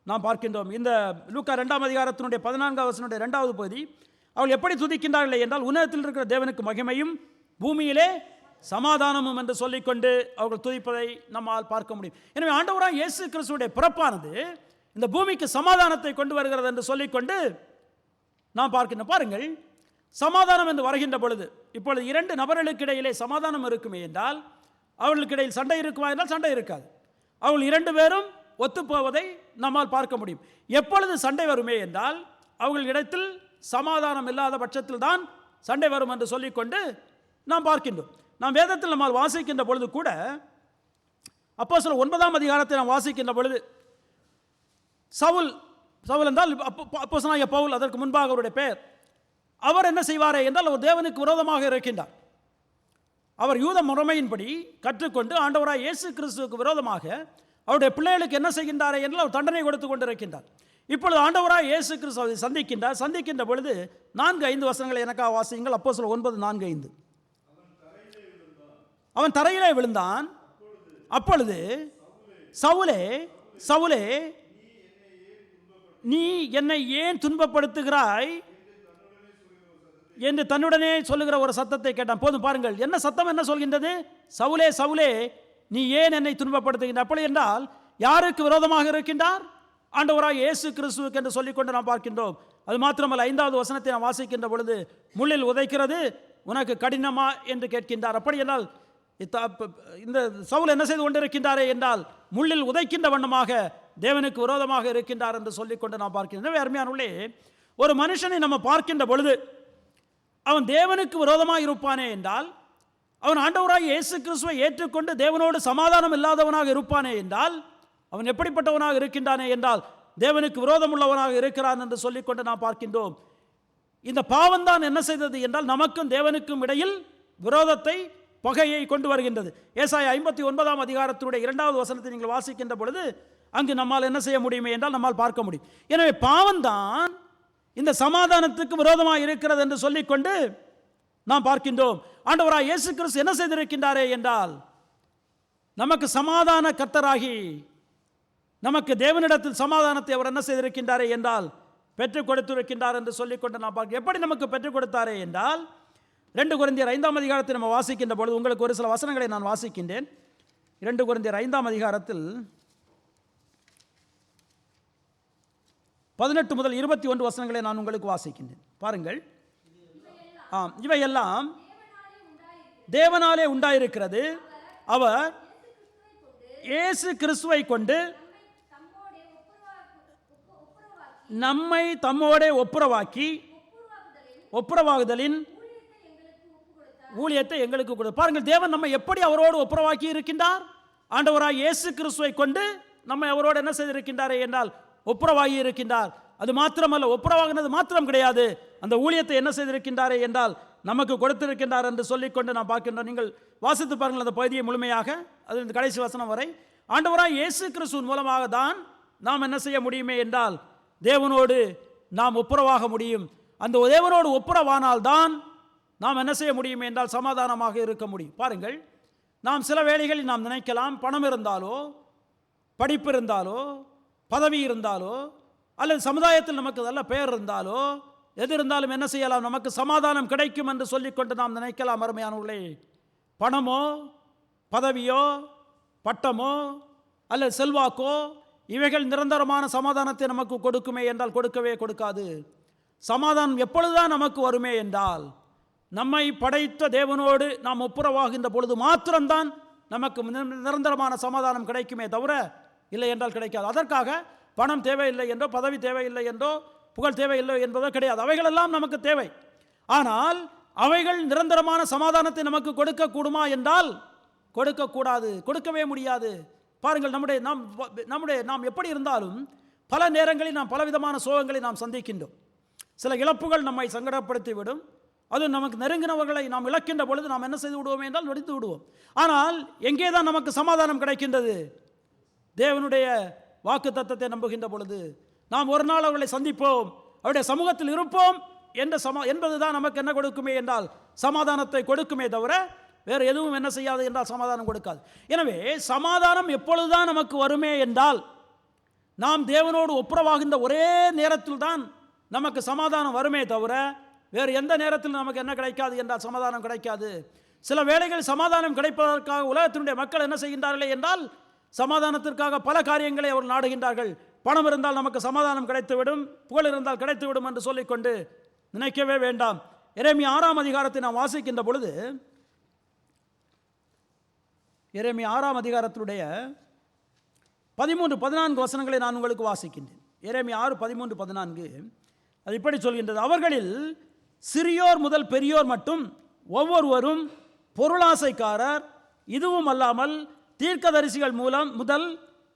நாம் பார்க்கின்றோம். இந்த லூக்கா 2ஆம் அதிகாரத்தினுடைய 14வது வசனத்துடைய 2வது பகுதி, அவள் எப்படி துதிக்கின்றார்கள் என்றால் உன்னதத்தில் இருக்கிற தேவனுக்கு மகிமையும் பூமியிலே சமாதானமும் என்று சொல்லிக்கொண்டு அவர்கள் துதிப்பதை நம்மால் பார்க்க முடியும். எனவே ஆண்டவராய் இயேசு கிறிஸ்துவுடைய பிறப்பானது இந்த பூமிக்கு சமாதானத்தை கொண்டு வருகிறது என்று சொல்லிக்கொண்டு நாம் பார்க்கின்றோம். பாருங்கள், சமாதானம் என்று வருகின்ற பொழுது இப்பொழுது 2 நபர்களுக்கு இடையிலே சமாதானம் இருக்குமே என்றால் அவர்களுக்கு இடையில் சண்டை இருக்குமா என்றால் சண்டை இருக்காது. அவர்கள் 2 பேரும் ஒத்துப்போவதை நம்மால் பார்க்க முடியும். எப்பொழுது சண்டை வருமே என்றால் அவர்களிடத்தில் சமாதானம் இல்லாத பட்சத்தில் தான் சண்டை வரும் என்று சொல்லிக்கொண்டு நாம் பார்க்கின்றோம். நாம் வேதத்தில் நம்மால் வாசிக்கின்ற பொழுது கூட அப்போஸ்தலர் 9ஆம் அதிகாரத்தை நாம் வாசிக்கின்ற பொழுது சவுல் என்றால் அப்போஸ்தலனாகிய பவுல், அதற்கு முன்பாக அவருடைய பெயர், அவர் என்ன செய்வாரே என்றால் அவர் தேவனுக்கு விரோதமாக இருக்கின்றார். அவர் யூத முறைமையின்படி கற்றுக்கொண்டு ஆண்டவராய் இயேசு கிறிஸ்துவுக்கு விரோதமாக அவருடைய பிள்ளைகளுக்கு என்ன செய்கின்றாரே என்றால் அவர் தண்டனை கொடுத்து கொண்டிருக்கின்றார். இப்பொழுது ஆண்டவராய் இயேசு கிறிஸ்துவை சந்திக்கின்ற பொழுது 4-5 வசனங்களை எனக்காக வாசியுங்கள். அப்போஸ்தலர் 9:4-5. அவன் தரையிலே விழுந்தான். அப்பொழுது சவுலே, சவுலே, நீ என்னை ஏன் துன்பப்படுத்துகிறாய் என்று தன்னுடனே சொல்லுகிற ஒரு சத்தத்தை கேட்டான். போதும், பாருங்கள், என்ன சத்தம் என்ன சொல்கின்றது? சவுலே, சவுலே, நீ ஏன் என்னை துன்பப்படுத்துகின்ற? அப்படி என்றால் யாருக்கு விரோதமாக இருக்கின்றார்? ஆண்டவராய் இயேசு கிறிஸ்துவுக்கு என்று சொல்லிக்கொண்டு நாம் பார்க்கின்றோம். அது மாத்திரமல்ல, 5வது வசனத்தை நாம் வாசிக்கின்ற பொழுது முள்ளில் உதைக்கிறது உனக்கு கடினமா என்று கேட்கின்றார். அப்படி என்றால் இந்த சவுல் என்ன செய்து கொண்டிருக்கின்றாரே என்றால் முள்ளில் உதைக்கின்ற வண்ணமாக தேவனுக்கு விரோதமாக இருக்கின்றார் என்று சொல்லிக்கொண்டு நாம் பார்க்கின்றோம். எனவே அருமையானவர்களே, ஒரு மனுஷனை நம்ம பார்க்கின்ற பொழுது அவன் தேவனுக்கு விரோதமாக இருப்பானே என்றால், அவன் ஆண்டவராய் இயேசு கிறிஸ்துவை ஏற்றுக்கொண்டு தேவனோடு சமாதானம் இல்லாதவனாக இருப்பானே என்றால் அவன் எப்படிப்பட்டவனாக இருக்கின்றானே என்றால் தேவனுக்கு விரோதம் உள்ளவனாக இருக்கிறான் என்று சொல்லிக்கொண்டு நாம் பார்க்கின்றோம். இந்த பாவம்தான் என்ன செய்தது என்றால் நமக்கும் தேவனுக்கும் இடையில் விரோதத்தை, பகையை கொண்டு வருகின்றது. ஏசாயா 59ஆம் அதிகாரத்தினுடைய 2வது வசனத்தை நீங்கள் வாசிக்கின்ற பொழுது அங்கு நம்மால் என்ன செய்ய முடியுமே என்றால் நம்மால் பார்க்க முடியும். எனவே பாவம்தான் இந்த சமாதானத்துக்கு விரோதமாக இருக்கிறது என்று சொல்லிக்கொண்டு நாம் பார்க்கின்றோம். ஆண்டவராய் இயேசு கிறிஸ்து என்ன செய்திருக்கின்றாரே என்றால் நமக்கு சமாதான கர்த்தராகி நமக்கு தேவனிடத்தில் சமாதானத்தை அவர் என்ன செய்திருக்கின்றாரே என்றால் பெற்றுக் கொடுத்திருக்கின்றார் என்று சொல்லிக்கொண்டு நாம் பார்க்க. எப்படி நமக்கு பெற்றுக் கொடுத்தாரே என்றால் 2 கொரிந்தியர் 5ஆம் அதிகாரத்தை நம்ம வாசிக்கின்ற பொழுது உங்களுக்கு ஒரு சில வசனங்களை நான் வாசிக்கின்றேன். 2 கொரிந்தியர் 5ஆம் அதிகாரத்தில் 18 முதல் 21 வசனங்களை நான் உங்களுக்கு வாசிக்கின்றேன். பாருங்கள், இவையெல்லாம் தேவனாலே உண்டாயிருக்கிறது. அவர் இயேசு கிறிஸ்துவை கொண்டு நம்மை தம்மோடே ஒப்புரவாகுதலின் ஊழியத்தை எங்களுக்கு கொடு. பாருங்கள், தேவன் நம்ம எப்படி அவரோடு ஒப்புரவாக்கி இருக்கின்றார்? ஆண்டவராய் இயேசு கிறிஸ்துவை கொண்டு நம்மை அவரோடு என்ன செய்திருக்கின்றாரே என்றால் ஒப்புரவாகி இருக்கின்றார். அது மாத்திரமல்ல, ஒப்புரவாகினது மாத்திரம் கிடையாது, அந்த ஊழியத்தை என்ன செய்திருக்கின்றாரே என்றால் நமக்கு கொடுத்திருக்கின்றார் என்று சொல்லிக்கொண்டு நாம் பார்க்கின்றோம். நீங்கள் வாசித்து பாருங்கள் அந்த பகுதியை முழுமையாக, அது இந்த கடைசி வசனம் வரை. ஆண்டவராய் இயேசு கிறிஸ்துவின் மூலமாக தான் நாம் என்ன செய்ய முடியுமே என்றால் தேவனோடு நாம் ஒப்புரவாக முடியும். அந்த தேவனோடு ஒப்புரவானால்தான் நாம் என்ன செய்ய முடியும் என்றால் சமாதானமாக இருக்க முடியும். பாருங்கள், நாம் சில வேளைகளில் நாம் நினைக்கலாம், பணம் இருந்தாலோ, படிப்பு இருந்தாலோ, பதவி இருந்தாலோ, அல்லது சமுதாயத்தில் நமக்கு நல்ல பெயர் இருந்தாலோ, எது இருந்தாலும் என்ன செய்யலாம், நமக்கு சமாதானம் கிடைக்கும் என்று சொல்லிக்கொண்டு நாம் நினைக்கலாம். அருமையானவர்களே, பணமோ, பதவியோ, பட்டமோ அல்லது செல்வாக்கோ இவைகள் நிரந்தரமான சமாதானத்தை நமக்கு கொடுக்குமே என்றால் கொடுக்கவே கொடுக்காது. சமாதானம் எப்பொழுதுதான் நமக்கு வருமே என்றால் நம்மை படைத்த தேவனோடு நாம் ஒப்புரவாகின்ற பொழுது மாத்திரம்தான் நமக்கு நிரந்தரமான சமாதானம் கிடைக்குமே தவிர இல்லை என்றால் கிடைக்காது. அதற்காக பணம் தேவையில்லை என்றோ, பதவி தேவையில்லை என்றோ, புகழ் தேவையில்லை என்பதோ கிடையாது. அவைகளெல்லாம் நமக்கு தேவை. ஆனால் அவைகள் நிரந்தரமான சமாதானத்தை நமக்கு கொடுக்கக்கூடுமா என்றால் கொடுக்கக்கூடாது, கொடுக்கவே முடியாது. பாருங்கள், நாம் எப்படி இருந்தாலும் பல நேரங்களில் நாம் பலவிதமான சோகங்களை நாம் சந்திக்கின்றோம். சில இழப்புகள் நம்மை சங்கடப்படுத்திவிடும். அது நமக்கு நெருங்கினவர்களை நாம் இழக்கின்ற பொழுது நாம் என்ன செய்து விடுவோம் என்றால் நொடித்து விடுவோம். ஆனால் எங்கே தான் நமக்கு சமாதானம் கிடைக்கின்றது? தேவனுடைய வாக்கு தத்தத்தை நம்புகின்ற பொழுது. நாம் ஒரு நாள் அவர்களை சந்திப்போம், அவருடைய சமூகத்தில் இருப்போம் என்பதுதான் நமக்கு என்ன கொடுக்குமே என்றால் சமாதானத்தை கொடுக்குமே தவிர வேறு எதுவும் என்ன செய்யாது என்றால் சமாதானம் கொடுக்காது. எனவே சமாதானம் எப்பொழுதுதான் நமக்கு வருமே என்றால் நாம் தேவனோடு ஒப்புரவாகின்ற ஒரே நேரத்தில் தான் நமக்கு சமாதானம் வருமே தவிர வேறு எந்த நேரத்தில் நமக்கு என்ன கிடைக்காது என்றால் சமாதானம் கிடைக்காது. சில வேளைகள் சமாதானம் கிடைப்பதற்காக உலகத்தினுடைய மக்கள் என்ன செய்கின்றார்களே என்றால் சமாதானத்திற்காக பல காரியங்களை அவர்கள் நாடுகின்றார்கள். பணம் இருந்தால் நமக்கு சமாதானம் கிடைத்துவிடும், புகழ் இருந்தால் கிடைத்துவிடும் என்று சொல்லிக்கொண்டு நினைக்கவே வேண்டாம். எரேமியா 6ஆம் அதிகாரத்தை நாம் வாசிக்கின்ற பொழுது, எரேமியா 6ஆம் அதிகாரத்தினுடைய 13-14 வசனங்களை நான் உங்களுக்கு வாசிக்கின்றேன். எரேமியா 6:13-14 அது இப்படி சொல்கின்றது: அவர்களில் சிறியோர் முதல் பெரியோர் மட்டும் ஒவ்வொருவரும் பொருளாசைக்காரர், இதுவும் அல்லாமல் தீர்க்கதரிசிகள் முதல்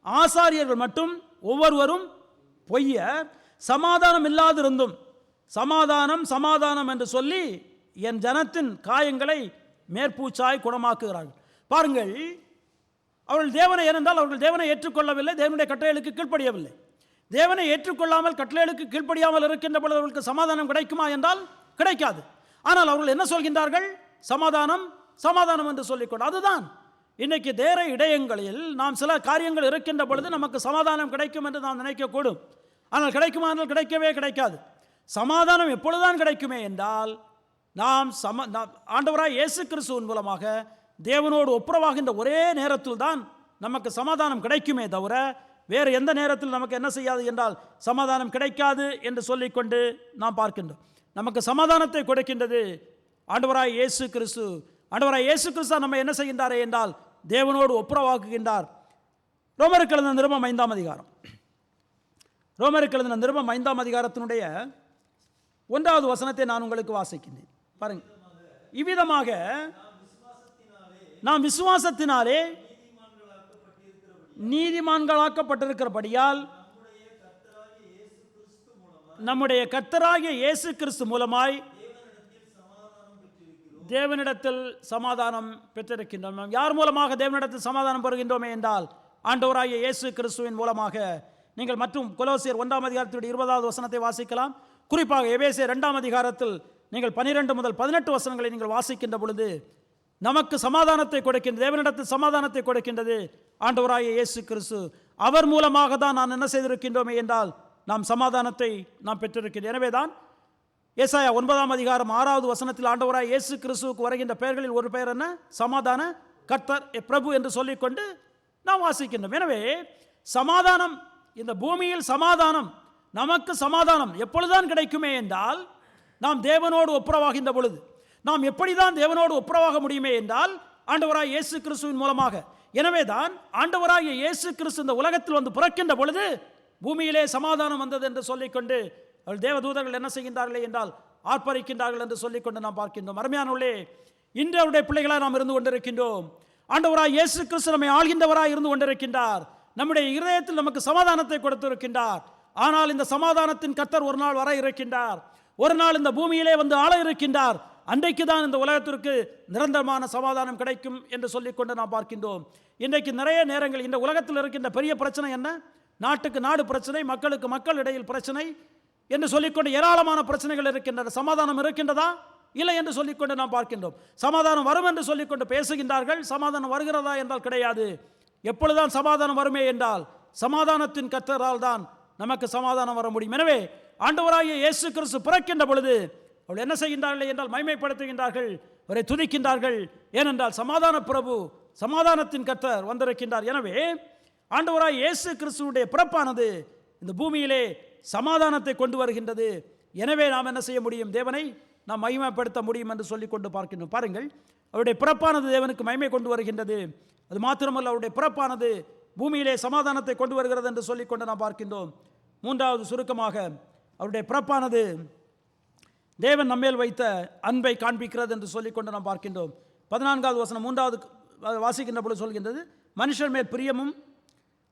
ஆசாரியர்கள் மட்டும் ஒவ்வொருவரும் பொய்யர், சமாதானம் இல்லாதிருந்தும் சமாதானம் சமாதானம் என்று சொல்லி என் ஜனத்தின் காயங்களை மேற்பூச்சாய் குணமாக்குகிறார்கள். பாருங்கள், அவர்கள் தேவனை ஏனென்றால் அவர்கள் தேவனை ஏற்றுக்கொள்ளவில்லை, தேவனுடைய கட்டளைகளுக்கு கீழ்ப்படியவில்லை. தேவனை ஏற்றுக்கொள்ளாமல் கட்டளைகளுக்கு கீழ்ப்படியாமல் இருக்கின்ற பொழுது அவர்களுக்கு சமாதானம் கிடைக்குமா என்றால் கிடைக்காது. ஆனால் அவர்கள் என்ன சொல்கின்றார்கள்? சமாதானம் சமாதானம் என்று சொல்லிக்கொண்டு. அதுதான் இன்றைக்கு தேர இடையங்களில் நாம் சில காரியங்கள் இருக்கின்ற பொழுது நமக்கு சமாதானம் கிடைக்கும் என்று நாம் நினைக்கக்கூடும். ஆனால் கிடைக்குமா என்றால் கிடைக்கவே கிடைக்காது. சமாதானம் எப்பொழுதுதான் கிடைக்குமே என்றால் நாம் ஆண்டவராய் இயேசு கிறிஸ்துவின் மூலமாக தேவனோடு ஒப்புரவாகின்ற ஒரே நேரத்தில் தான் நமக்கு சமாதானம் கிடைக்குமே தவிர வேறு எந்த நேரத்தில் நமக்கு என்ன செய்யாது என்றால் சமாதானம் கிடைக்காது என்று சொல்லிக்கொண்டு நாம் பார்க்கின்றோம். நமக்கு சமாதானத்தை கொடுக்கின்றது ஆண்டவராய் இயேசு கிறிஸ்து. ஆண்டவராய் இயேசு கிறிஸ்து நம்ம என்ன செய்கின்றாரே என்றால் தேவனோடு ஒப்புரவாக்குகின்றார். ரோமருக்கு எழுதின நிருபம் 5ஆம் அதிகாரம், ரோமருக்கு எழுதின நிருபம் 5ஆம் அதிகாரத்தினுடைய 1வது வசனத்தை நான் உங்களுக்கு வாசிக்கின்றேன். பாருங்கள், இவ்விதமாக நாம் விசுவாசத்தினாலே நீதிமான்களாக்கப்பட்டிருக்கிறபடியால் நம்முடைய கர்த்தராகிய இயேசு கிறிஸ்து மூலமாய் தேவனிடத்தில் சமாதானம் பெற்றிருக்கின்றோம். யார் மூலமாக தேவனிடத்தில் சமாதானம் பெறுகின்றோமே என்றால் ஆண்டவராகிய இயேசு கிறிஸ்துவின் மூலமாக. நீங்கள் மற்றும் கொலோசியர் 1ஆம் அதிகாரத்துடைய 20வது வசனத்தை வாசிக்கலாம். குறிப்பாக எபேசியர் 2ஆம் அதிகாரத்தில் நீங்கள் 12 முதல் 18 வசனங்களை நீங்கள் வாசிக்கின்ற பொழுது நமக்கு சமாதானத்தை கொடுக்கின்ற, தேவனிடத்தில் சமாதானத்தை கொடுக்கின்றது ஆண்டவராகிய இயேசு கிறிஸ்து. அவர் மூலமாக தான் நான் என்ன செய்திருக்கின்றோமே என்றால் நாம் சமாதானத்தை நாம் பெற்றிருக்கின்றோம். எனவே தான் ஏசாயா 9ஆம் அதிகாரம் 6வது வசனத்தில் ஆண்டவராய் இயேசு கிறிஸ்துவுக்கு வருகின்ற பெயர்களில் ஒரு பெயர் என்ன? சமாதான கர்த்தர், பிரபு என்று சொல்லிக்கொண்டு நாம் வாசிக்கின்றோம். எனவே சமாதானம், இந்த பூமியில் சமாதானம், நமக்கு சமாதானம் எப்பொழுதுதான் கிடைக்குமே என்றால் நாம் தேவனோடு ஒப்புரவாகின்ற பொழுது. நாம் எப்படிதான் தேவனோடு ஒப்புரவாக முடியுமே என்றால் ஆண்டவராய் இயேசு கிறிஸ்துவின் மூலமாக. எனவே தான் ஆண்டவராகிய இயேசு கிறிஸ்து இந்த உலகத்தில் வந்து பிறக்கின்ற பொழுது பூமியிலே சமாதானம் வந்தது என்று சொல்லிக்கொண்டு அவள் தேவதூதர்கள் என்ன செய்கின்றார்களே என்றால் ஆர்ப்பரிக்கின்றார்கள் என்று சொல்லிக்கொண்டு நாம் பார்க்கின்றோம். அருமையானவர்களே, இன்று அவருடைய பிள்ளைகளாக நாம் இருந்து கொண்டிருக்கின்றோம். ஆண்டவராய் இயேசு கிறிஸ்து நம்மை ஆள்கின்றவராய் இருந்து கொண்டிருக்கின்றார். நம்முடைய இருதயத்தில் நமக்கு சமாதானத்தை கொடுத்திருக்கின்றார். ஆனால் இந்த சமாதானத்தின் கர்த்தர் ஒரு நாள் வர இருக்கின்றார். ஒரு நாள் இந்த பூமியிலே வந்து ஆள இருக்கின்றார். அன்றைக்கு தான் இந்த உலகத்திற்கு நிரந்தரமான சமாதானம் கிடைக்கும் என்று சொல்லிக்கொண்டு நாம் பார்க்கின்றோம். இன்றைக்கு நிறைய நேரங்கள் இந்த உலகத்தில் இருக்கின்ற பெரிய பிரச்சனை என்ன? நாட்டுக்கு நாடு பிரச்சனை, மக்களுக்கு மக்கள் இடையில் பிரச்சனை என்று சொல்லிக்கொண்டு ஏராளமான பிரச்சனைகள் இருக்கின்றன. சமாதானம் இருக்கின்றதா? இல்லை என்று சொல்லிக்கொண்டு நாம் பார்க்கின்றோம். சமாதானம் வரும் என்று சொல்லிக்கொண்டு பேசுகின்றார்கள். சமாதானம் வருகிறதா என்றால் கிடையாது. எப்பொழுதுதான் சமாதானம் வருமே என்றால் சமாதானத்தின் கர்த்தரால் தான் நமக்கு சமாதானம் வர முடியும். எனவே ஆண்டவராகிய இயேசு கிறிஸ்து பிறக்கின்ற பொழுது அவள் என்ன செய்கின்றார்கள் என்றால் மைமைப்படுத்துகின்றார்கள், அவரை துதிக்கின்றார்கள். ஏனென்றால் சமாதான பிரபு, சமாதானத்தின் கர்த்தர் வந்திருக்கின்றார். எனவே ஆண்டவராகிய இயேசு கிறிஸ்துவுடைய பிறப்பானது இந்த பூமியிலே சமாதானத்தை கொண்டு வருகின்றது. எனவே நாம் என்ன செய்ய முடியும்? தேவனை நாம் மகிமைப்படுத்த முடியும் என்று சொல்லிக் கொண்டு பார்க்கின்றோம். பாருங்கள், அவருடைய பிறப்பானது தேவனுக்கு மகிமை கொண்டு வருகின்றது. அது மாத்திரமல்ல, அவருடைய பிறப்பானது பூமியிலே சமாதானத்தை கொண்டு வருகிறது என்று சொல்லிக்கொண்டு நாம் பார்க்கின்றோம். மூன்றாவது, சுருக்கமாக அவருடைய பிறப்பானது தேவன் நம்மேல் வைத்த அன்பை காண்பிக்கிறது என்று சொல்லிக்கொண்டு நாம் பார்க்கின்றோம். 14வது வசனம் 3வது வாசிக்கின்ற பொழுது சொல்கின்றது, மனுஷர் மேல் பிரியமும்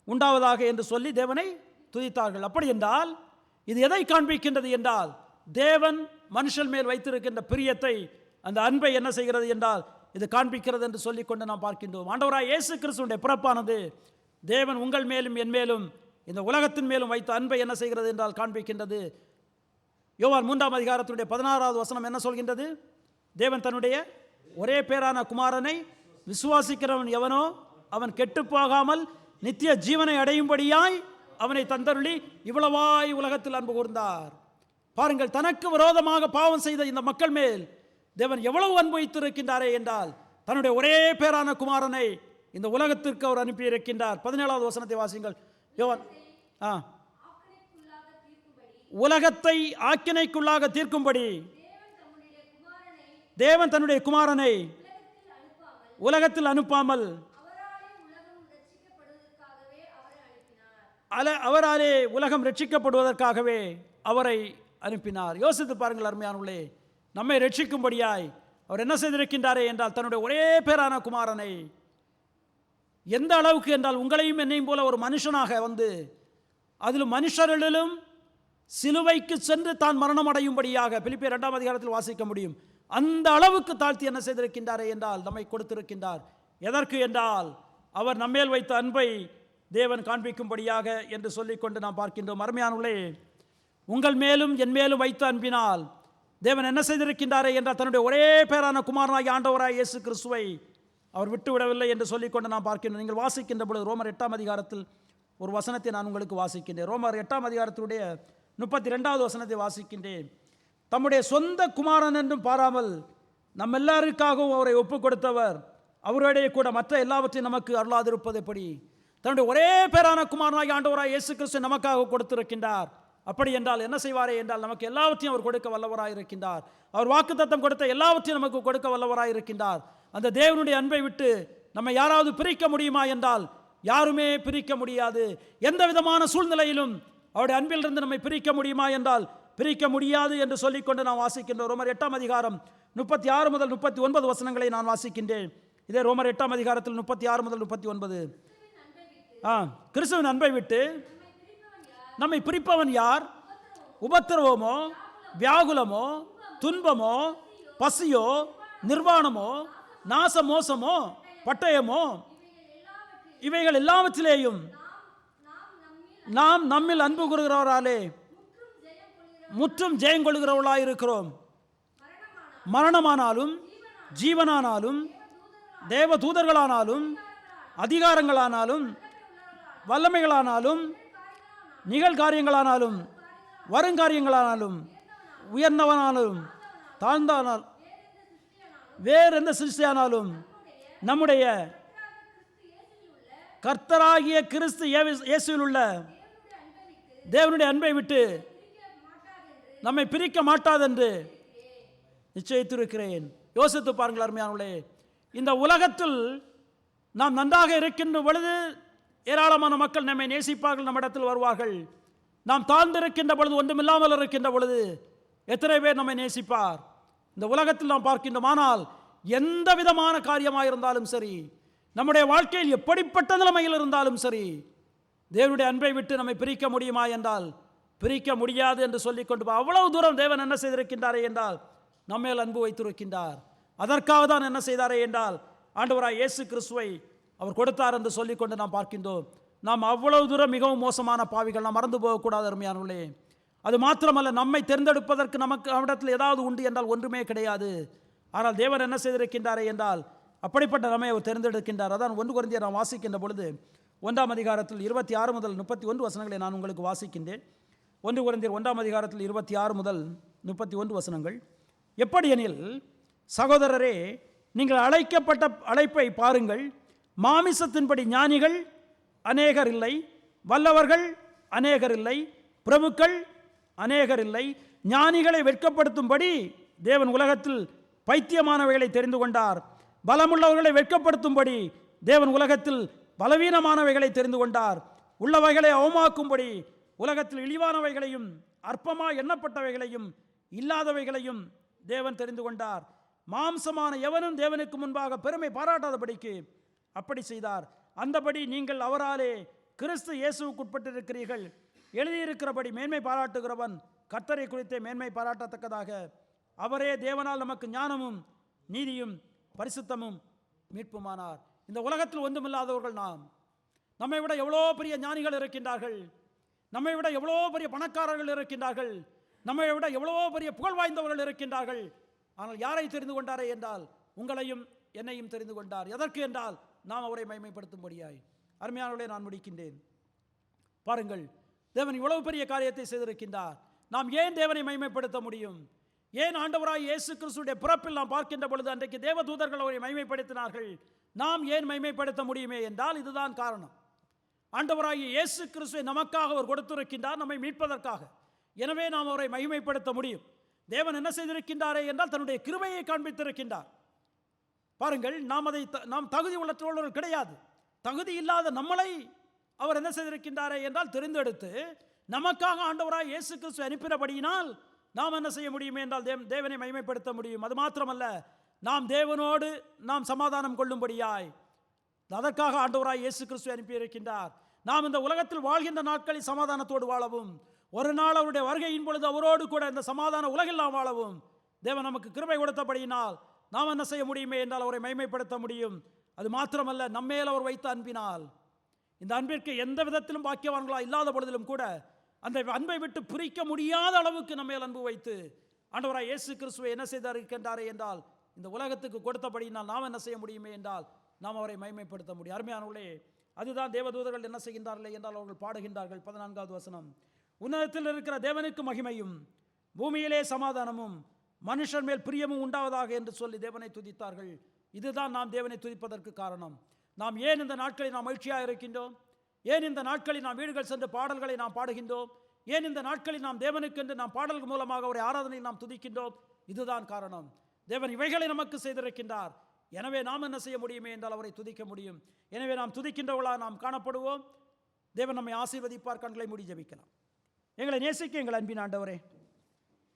உண்டாவதாக என்று சொல்லி தேவனை துதித்தார்கள். அப்படி என்றால் இது எதை காண்பிக்கின்றது என்றால் தேவன் மனுஷன் மேல் வைத்திருக்கின்ற பிரியத்தை, அந்த அன்பை என்ன செய்கிறது என்றால் இது காண்பிக்கிறது என்று சொல்லிக்கொண்டு நாம் பார்க்கின்றோம். ஆண்டவராய் இயேசு கிறிஸ்துவினுடைய பிறப்பானது தேவன் உங்கள் மேலும் என் மேலும் இந்த உலகத்தின் மேலும் வைத்த அன்பை என்ன செய்கிறது என்றால் காண்பிக்கின்றது. யோவான் 3ஆம் அதிகாரத்தினுடைய 16வது வசனம் என்ன சொல்கின்றது? தேவன் தன்னுடைய ஒரே பேரான குமாரனை விசுவாசிக்கிறவன் எவனோ அவன் கெட்டுப்போகாமல் நித்திய ஜீவனை அடையும்படியாய் அவனை தந்தருளி இவ்வளவாய் உலகத்தில் அன்பு கூர்ந்தார். பாருங்கள், தனக்கு விரோதமாக பாவம் செய்த இந்த மக்கள் மேல் தேவன் எவ்வளவு அன்பு வைத்திருக்கின்றாரே என்றால் தன்னுடைய ஒரே பேரான குமாரனை இந்த உலகத்திற்கு அவர் அனுப்பியிருக்கின்றார். 17வது வசனத்தை வாசிங்கள். யோவான் உலகத்தை ஆக்கினைக்குள்ளாக தீர்க்கும்படி தேவன் தன்னுடைய குமாரனை உலகத்தில் அனுப்பாமல் அவராலே உலகம் ரட்சிக்கப்படுவதற்காகவே அவரை அனுப்பினார். யோசித்து பாருங்கள் அருமையானவர்களே, நம்மை ரட்சிக்கும்படியாய் அவர் என்ன செய்திருக்கின்றாரே என்றால் தன்னுடைய ஒரே பேரான குமாரனை, எந்த அளவுக்கு என்றால் உங்களையும் என்னையும் போல ஒரு மனுஷனாக வந்து அதிலும் மனுஷர்களிலும் சிலுவைக்கு சென்று தான் மரணம் அடையும்படியாக பிலிப்பியர் 2ஆம் அதிகாரத்தில் வாசிக்க முடியும். அந்த அளவுக்கு தாழ்த்தி என்ன செய்திருக்கின்றாரே என்றால் நம்மை கொடுத்திருக்கின்றார். எதற்கு என்றால் அவர் நம்மேல் வைத்த அன்பை தேவன் காண்பிக்கும்படியாக என்று சொல்லிக்கொண்டு நாம் பார்க்கின்றோம். அருமையானவர்களே, உங்கள் மேலும் என் மேலும் வைத்த அன்பினால் தேவன் என்ன செய்திருக்கின்றாரே என்றால் தன்னுடைய ஒரே பேரான குமாரனாகிய ஆண்டவராய் இயேசு கிறிஸ்துவை அவர் விட்டுவிடவில்லை என்று சொல்லிக்கொண்டு நாம் பார்க்கின்றோம். நீங்கள் வாசிக்கின்ற பொழுது ரோமர் 8ஆம் அதிகாரத்தில் ஒரு வசனத்தை நான் உங்களுக்கு வாசிக்கின்றேன். ரோமர் 8ஆம் அதிகாரத்துடைய 32வது வசனத்தை வாசிக்கின்றேன். தம்முடைய சொந்த குமாரன் என்றும் பாராமல் நம்ம எல்லாருக்காகவும் அவரை ஒப்புக் கொடுத்தவர் அவருடைய கூட மற்ற எல்லாவற்றையும் நமக்கு அருளாதிருப்பது எப்படி? தன்னுடைய ஒரே பேரான குமாரனாகிய ஆண்டவராய் இயேசு கிறிஸ்து நமக்காக கொடுத்திருக்கின்றார். அப்படி என்றால் என்ன செய்வாரே என்றால் நமக்கு எல்லாவற்றையும் அவர் கொடுக்க வல்லவராய் இருக்கின்றார். அவர் வாக்குத்தத்தம் கொடுத்த எல்லாவற்றையும் நமக்கு கொடுக்க வல்லவராய் இருக்கின்றார். அந்த தேவனுடைய அன்பை விட்டு நம்ம யாராவது பிரிக்க முடியுமா என்றால் யாருமே பிரிக்க முடியாது. எந்த விதமான சூழ்நிலையிலும் அவருடைய அன்பிலிருந்து நம்மை பிரிக்க முடியுமா என்றால் பிரிக்க முடியாது என்று சொல்லிக்கொண்டு நான் வாசிக்கின்றோம். ரோமர் 8ஆம் அதிகாரம் 36 முதல் 39 வசனங்களை நான் வாசிக்கின்றேன். இதே ரோமர் 8ஆம் அதிகாரத்தில் 36 முதல் 39. கிறிஸ்துவின் அன்பை விட்டு நம்மை பிரிப்பவன் யார்? உபத்திரவமோ, வியாகுலமோ, துன்பமோ, பசியோ, நிர்வாணமோ, நாச மோசமோ, பட்டயமோ, இவைகள் எல்லாவற்றிலேயும் நாம் நம்மில் அன்பு கூறுகிறவராலே முற்றும் ஜெயம் கொள்கிறவர்களாய் இருக்கிறோம். மரணமானாலும் ஜீவனானாலும் தேவ தூதர்களானாலும் அதிகாரங்களானாலும் வல்லமைகளானாலும் நிகழ்காரியங்களானாலும் வருங்காரியங்களானாலும் உயர்ந்தவனாலும் தாழ்ந்தானால் வேறு எந்த சிருஷ்டியானாலும் நம்முடைய கர்த்தராகிய கிறிஸ்து இயேசுவில் உள்ள தேவனுடைய அன்பை விட்டு நம்மை பிரிக்க மாட்டாதென்று நிச்சயித்திருக்கிறேன். யோசித்து பாருங்கள் அருமையானவர்களே, இந்த உலகத்தில் நாம் நன்றாக இருக்கின்ற பொழுது ஏராளமான மக்கள் நம்மை நேசிப்பார்கள், நம்மிடத்தில் வருவார்கள். நாம் தாழ்ந்திருக்கின்ற பொழுது, ஒன்றுமில்லாமல் இருக்கின்ற பொழுது எத்தனை பேர் நம்மை நேசிப்பார்? இந்த உலகத்தில் நாம் பார்க்கின்றோம். ஆனால் எந்த விதமான காரியமாக இருந்தாலும் சரி, நம்முடைய வாழ்க்கையில் எப்படிப்பட்ட நிலைமையில் இருந்தாலும் சரி, தேவனுடைய அன்பை விட்டு நம்மை பிரிக்க முடியுமா என்றால் பிரிக்க முடியாது என்று சொல்லிக்கொண்டு அவ்வளவு தூரம் தேவன் என்ன செய்திருக்கின்றாரே என்றால் நம்மேல் அன்பு வைத்திருக்கின்றார். அதற்காக தான் என்ன செய்தாரே என்றால் ஆண்டவராய் இயேசு கிறிஸ்துவை அவர் கொடுத்தார் என்று சொல்லிக்கொண்டு நாம் பார்க்கின்றோம். நாம் அவ்வளவு தூரம் மிகவும் மோசமான பாவிகள், நாம் மறந்து போகக்கூடாது அருமையானவர்களே. அது மாத்திரமல்ல, நம்மை தேர்ந்தெடுப்பதற்கு நமக்கு அவரிடத்தில் ஏதாவது உண்டு என்றால் ஒன்றுமே கிடையாது. ஆனால் தேவன் என்ன செய்திருக்கின்றாரே என்றால் அப்படிப்பட்ட நம்மை அவர் தேர்ந்தெடுக்கின்றார். அதான் 1 கொரிந்தியர் நாம் வாசிக்கின்ற பொழுது 1ஆம் அதிகாரத்தில் 26 முதல் 31 வசனங்களை நான் உங்களுக்கு வாசிக்கின்றேன். 1 கொரிந்தியர் 1ஆம் அதிகாரத்தில் 26 முதல் 31 வசனங்கள். எப்படியெனில் சகோதரரே, நீங்கள் அழைக்கப்பட்ட அழைப்பை பாருங்கள். மாமிசத்தின்படி ஞானிகள் அநேகர் இல்லை, வல்லவர்கள் அநேகர் இல்லை, பிரபுக்கள் அநேகர் இல்லை. ஞானிகளை வெட்கப்படுத்தும்படி தேவன் உலகத்தில் பைத்தியமானவைகளை தெரிந்து கொண்டார். பலமுள்ளவர்களை வெட்கப்படுத்தும்படி தேவன் உலகத்தில் பலவீனமானவைகளை தெரிந்து கொண்டார். உள்ளவைகளை அவமாக்கும்படி உலகத்தில் இழிவானவைகளையும் அற்பமாக எண்ணப்பட்டவைகளையும் இல்லாதவைகளையும் தேவன் தெரிந்து கொண்டார். மாம்சமான எவனும் தேவனுக்கு முன்பாக பெருமை பாராட்டாதபடிக்கு அப்படி செய்தார். அந்தபடி நீங்கள் அவராலே கிறிஸ்து இயேசுவுக்குட்பட்டிருக்கிறீர்கள். எழுதியிருக்கிறபடி மேன்மை பாராட்டுகிறவன் கர்த்தரை குறித்தே மேன்மை பாராட்டத்தக்கதாக அவரே தேவனால் நமக்கு ஞானமும் நீதியும் பரிசுத்தமும் மீட்புமானார். இந்த உலகத்தில் ஒன்றுமில்லாதவர்கள் நாம். நம்மை விட எவ்வளோ பெரிய ஞானிகள் இருக்கின்றார்கள், நம்மை விட எவ்வளோ பெரிய பணக்காரர்கள் இருக்கின்றார்கள், நம்மை விட எவ்வளோ பெரிய புகழ் வாய்ந்தவர்கள் இருக்கின்றார்கள். ஆனால் யாரை தெரிந்து கொண்டாரே என்றால் உங்களையும் என்னையும் தெரிந்து கொண்டார். எதற்கு என்றால் நாம் அவரை மகிமைப்படுத்தும்படியாய். அருமையானவர்களே, நான் முடிக்கின்றேன். பாருங்கள், தேவன் இவ்வளவு பெரிய காரியத்தை செய்திருக்கின்றார். நாம் ஏன் தேவனை மகிமைப்படுத்த முடியும்? ஏன் ஆண்டவராய் இயேசு கிறிஸ்துடைய பிறப்பில் நாம் பார்க்கின்ற பொழுது அன்றைக்கு தேவதூதர்கள் அவரை மகிமைப்படுத்தினார்கள், நாம் ஏன் மகிமைப்படுத்த முடியுமே என்றால் இதுதான் காரணம். ஆண்டவராகிய இயேசு கிறிஸ்துவை நமக்காக அவர் கொடுத்திருக்கின்றார், நம்மை மீட்பதற்காக. எனவே நாம் அவரை மகிமைப்படுத்த முடியும். தேவன் என்ன செய்திருக்கின்றாரே என்றால் தன்னுடைய கிருபையை காண்பித்திருக்கின்றார். பாருங்கள், நாம் தகுதி உள்ளவர்கள் கிடையாது. தகுதி இல்லாத நம்மளை அவர் என்ன செய்திருக்கின்றாரே என்றால் தெரிந்தெடுத்து நமக்காக ஆண்டவராய் இயேசு கிறிஸ்து அனுப்பினபடியினால் நாம் என்ன செய்ய முடியும் என்றால் தேவனை மகிமைப்படுத்த முடியும். அது மாத்திரமல்ல, நாம் தேவனோடு நாம் சமாதானம் கொள்ளும்படியாய் அதற்காக ஆண்டவராய் இயேசு கிறிஸ்து அனுப்பியிருக்கின்றார். நாம் இந்த உலகத்தில் வாழ்கின்ற நாட்களில் சமாதானத்தோடு வாழவும், ஒரு நாள் அவருடைய வருகையின் பொழுது அவரோடு கூட இந்த சமாதான உலகில் நாம் வாழவும் தேவன் நமக்கு கிருபை கொடுத்தபடியினால் நாம் என்ன செய்ய முடியுமே என்றால் அவரை மகிமைப்படுத்த முடியும். அது மாத்திரமல்ல, நம்மேல் அவர் வைத்த அன்பினால், இந்த அன்பிற்கு எந்த விதத்திலும் பாக்கியவான்களா இல்லாத பொழுதிலும் கூட அந்த அன்பை விட்டு பிரிக்க முடியாத அளவுக்கு நம்மேல் அன்பு வைத்து ஆண்டவராய் இயேசு கிறிஸ்துவை என்ன செய்திருக்கின்றாரே என்றால் இந்த உலகத்துக்கு கொடுத்தபடியினால் நாம் என்ன செய்ய முடியுமே என்றால் நாம் அவரை மகிமைப்படுத்த முடியும். அருமையானவர்களே, அதுதான் தேவதூதர்கள் என்ன செய்கின்றார்களே என்றால் அவர்கள் பாடுகின்றார்கள். 14வது வசனம், உன்னதத்தில் இருக்கிற தேவனுக்கு மகிமையும் பூமியிலே சமாதானமும் மனுஷர் மேல் பிரியமும் உண்டாவதாக என்று சொல்லி தேவனை துதித்தார்கள். இதுதான் நாம் தேவனை துதிப்பதற்கு காரணம். நாம் ஏன் இந்த நாட்களில் நாம் மகிழ்ச்சியாக இருக்கின்றோம்? ஏன் இந்த நாட்களில் நாம் வீடுகள் சென்று பாடல்களை நாம் பாடுகின்றோம்? ஏன் இந்த நாட்களில் நாம் தேவனுக்கென்று நாம் பாடல்கள் மூலமாக ஒரு ஆராதனையில் நாம் துதிக்கின்றோம்? இதுதான் காரணம். தேவன் இவைகளை நமக்கு செய்திருக்கின்றார். எனவே நாம் என்ன செய்ய முடியுமே என்றால் அவரை துதிக்க முடியும். எனவே நாம் துதிக்கின்றவர்களாக நாம் காணப்படுவோம். தேவன் நம்மை ஆசீர்வதிப்பார். கண்களை மூடி ஜெபிக்கலாம். எங்களை நேசிக்க எங்கள் அன்பின் ஆண்டவரே,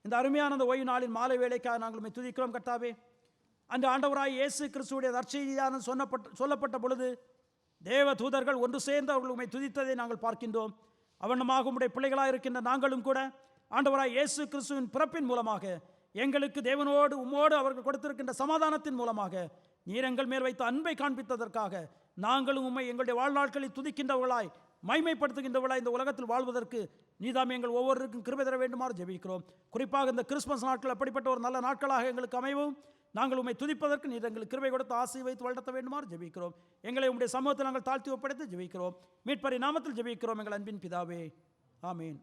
இந்த அருமையான அந்த ஓய்வு நாளின் மாலை வேளைக்காக நாங்கள் உம்மை துதிக்கிறோம் கர்த்தாவே. அந்த ஆண்டவராய் இயேசு கிறிஸ்துவுடைய நற்செய்தியான சொல்லப்பட்ட பொழுது தேவ தூதர்கள் ஒன்று சேர்ந்து அவர்கள் உம்மை துதித்ததை நாங்கள் பார்க்கின்றோம். அவனமாக உம்முடைய பிள்ளைகளாக இருக்கின்ற நாங்களும் கூட ஆண்டவராய் இயேசு கிறிஸ்துவின் பிறப்பின் மூலமாக எங்களுக்கு தேவனோடு உம்மோடு அவர்கள் கொடுத்திருக்கின்ற சமாதானத்தின் மூலமாக நீர் எங்கள் மேல் வைத்த அன்பை காண்பித்ததற்காக நாங்களும் உம்மை எங்களுடைய வாழ்நாட்களில் துதிக்கின்றவர்களாய் மகிமைப்படுத்துகின்றவர்களாய் இந்த உலகத்தில் வாழ்வதற்கு நீதாம் எங்கள் ஒவ்வொருவருக்கும் கிருபை தர வேண்டுமாறு ஜெபிக்கிறோம். குறிப்பாக இந்த கிறிஸ்மஸ் நாட்கள் அப்படிப்பட்ட ஒரு நல்ல நாட்களாக எங்களுக்கு அமைவும் நாங்கள் உம்மை துதிப்பதற்கு நீர் எங்களுக்கு கிருபை கொடுத்து ஆசை வைத்து வளர்த்த வேண்டுமாறு ஜெபிக்கிறோம். எங்களை உம்முடைய சமூகத்தில் நாங்கள் தாழ்த்தி ஒப்படைத்து ஜெபிக்கிறோம். மீட்பரின் நாமத்தில் ஜெபிக்கிறோம் எங்கள் அன்பின் பிதாவே, ஆமீன்.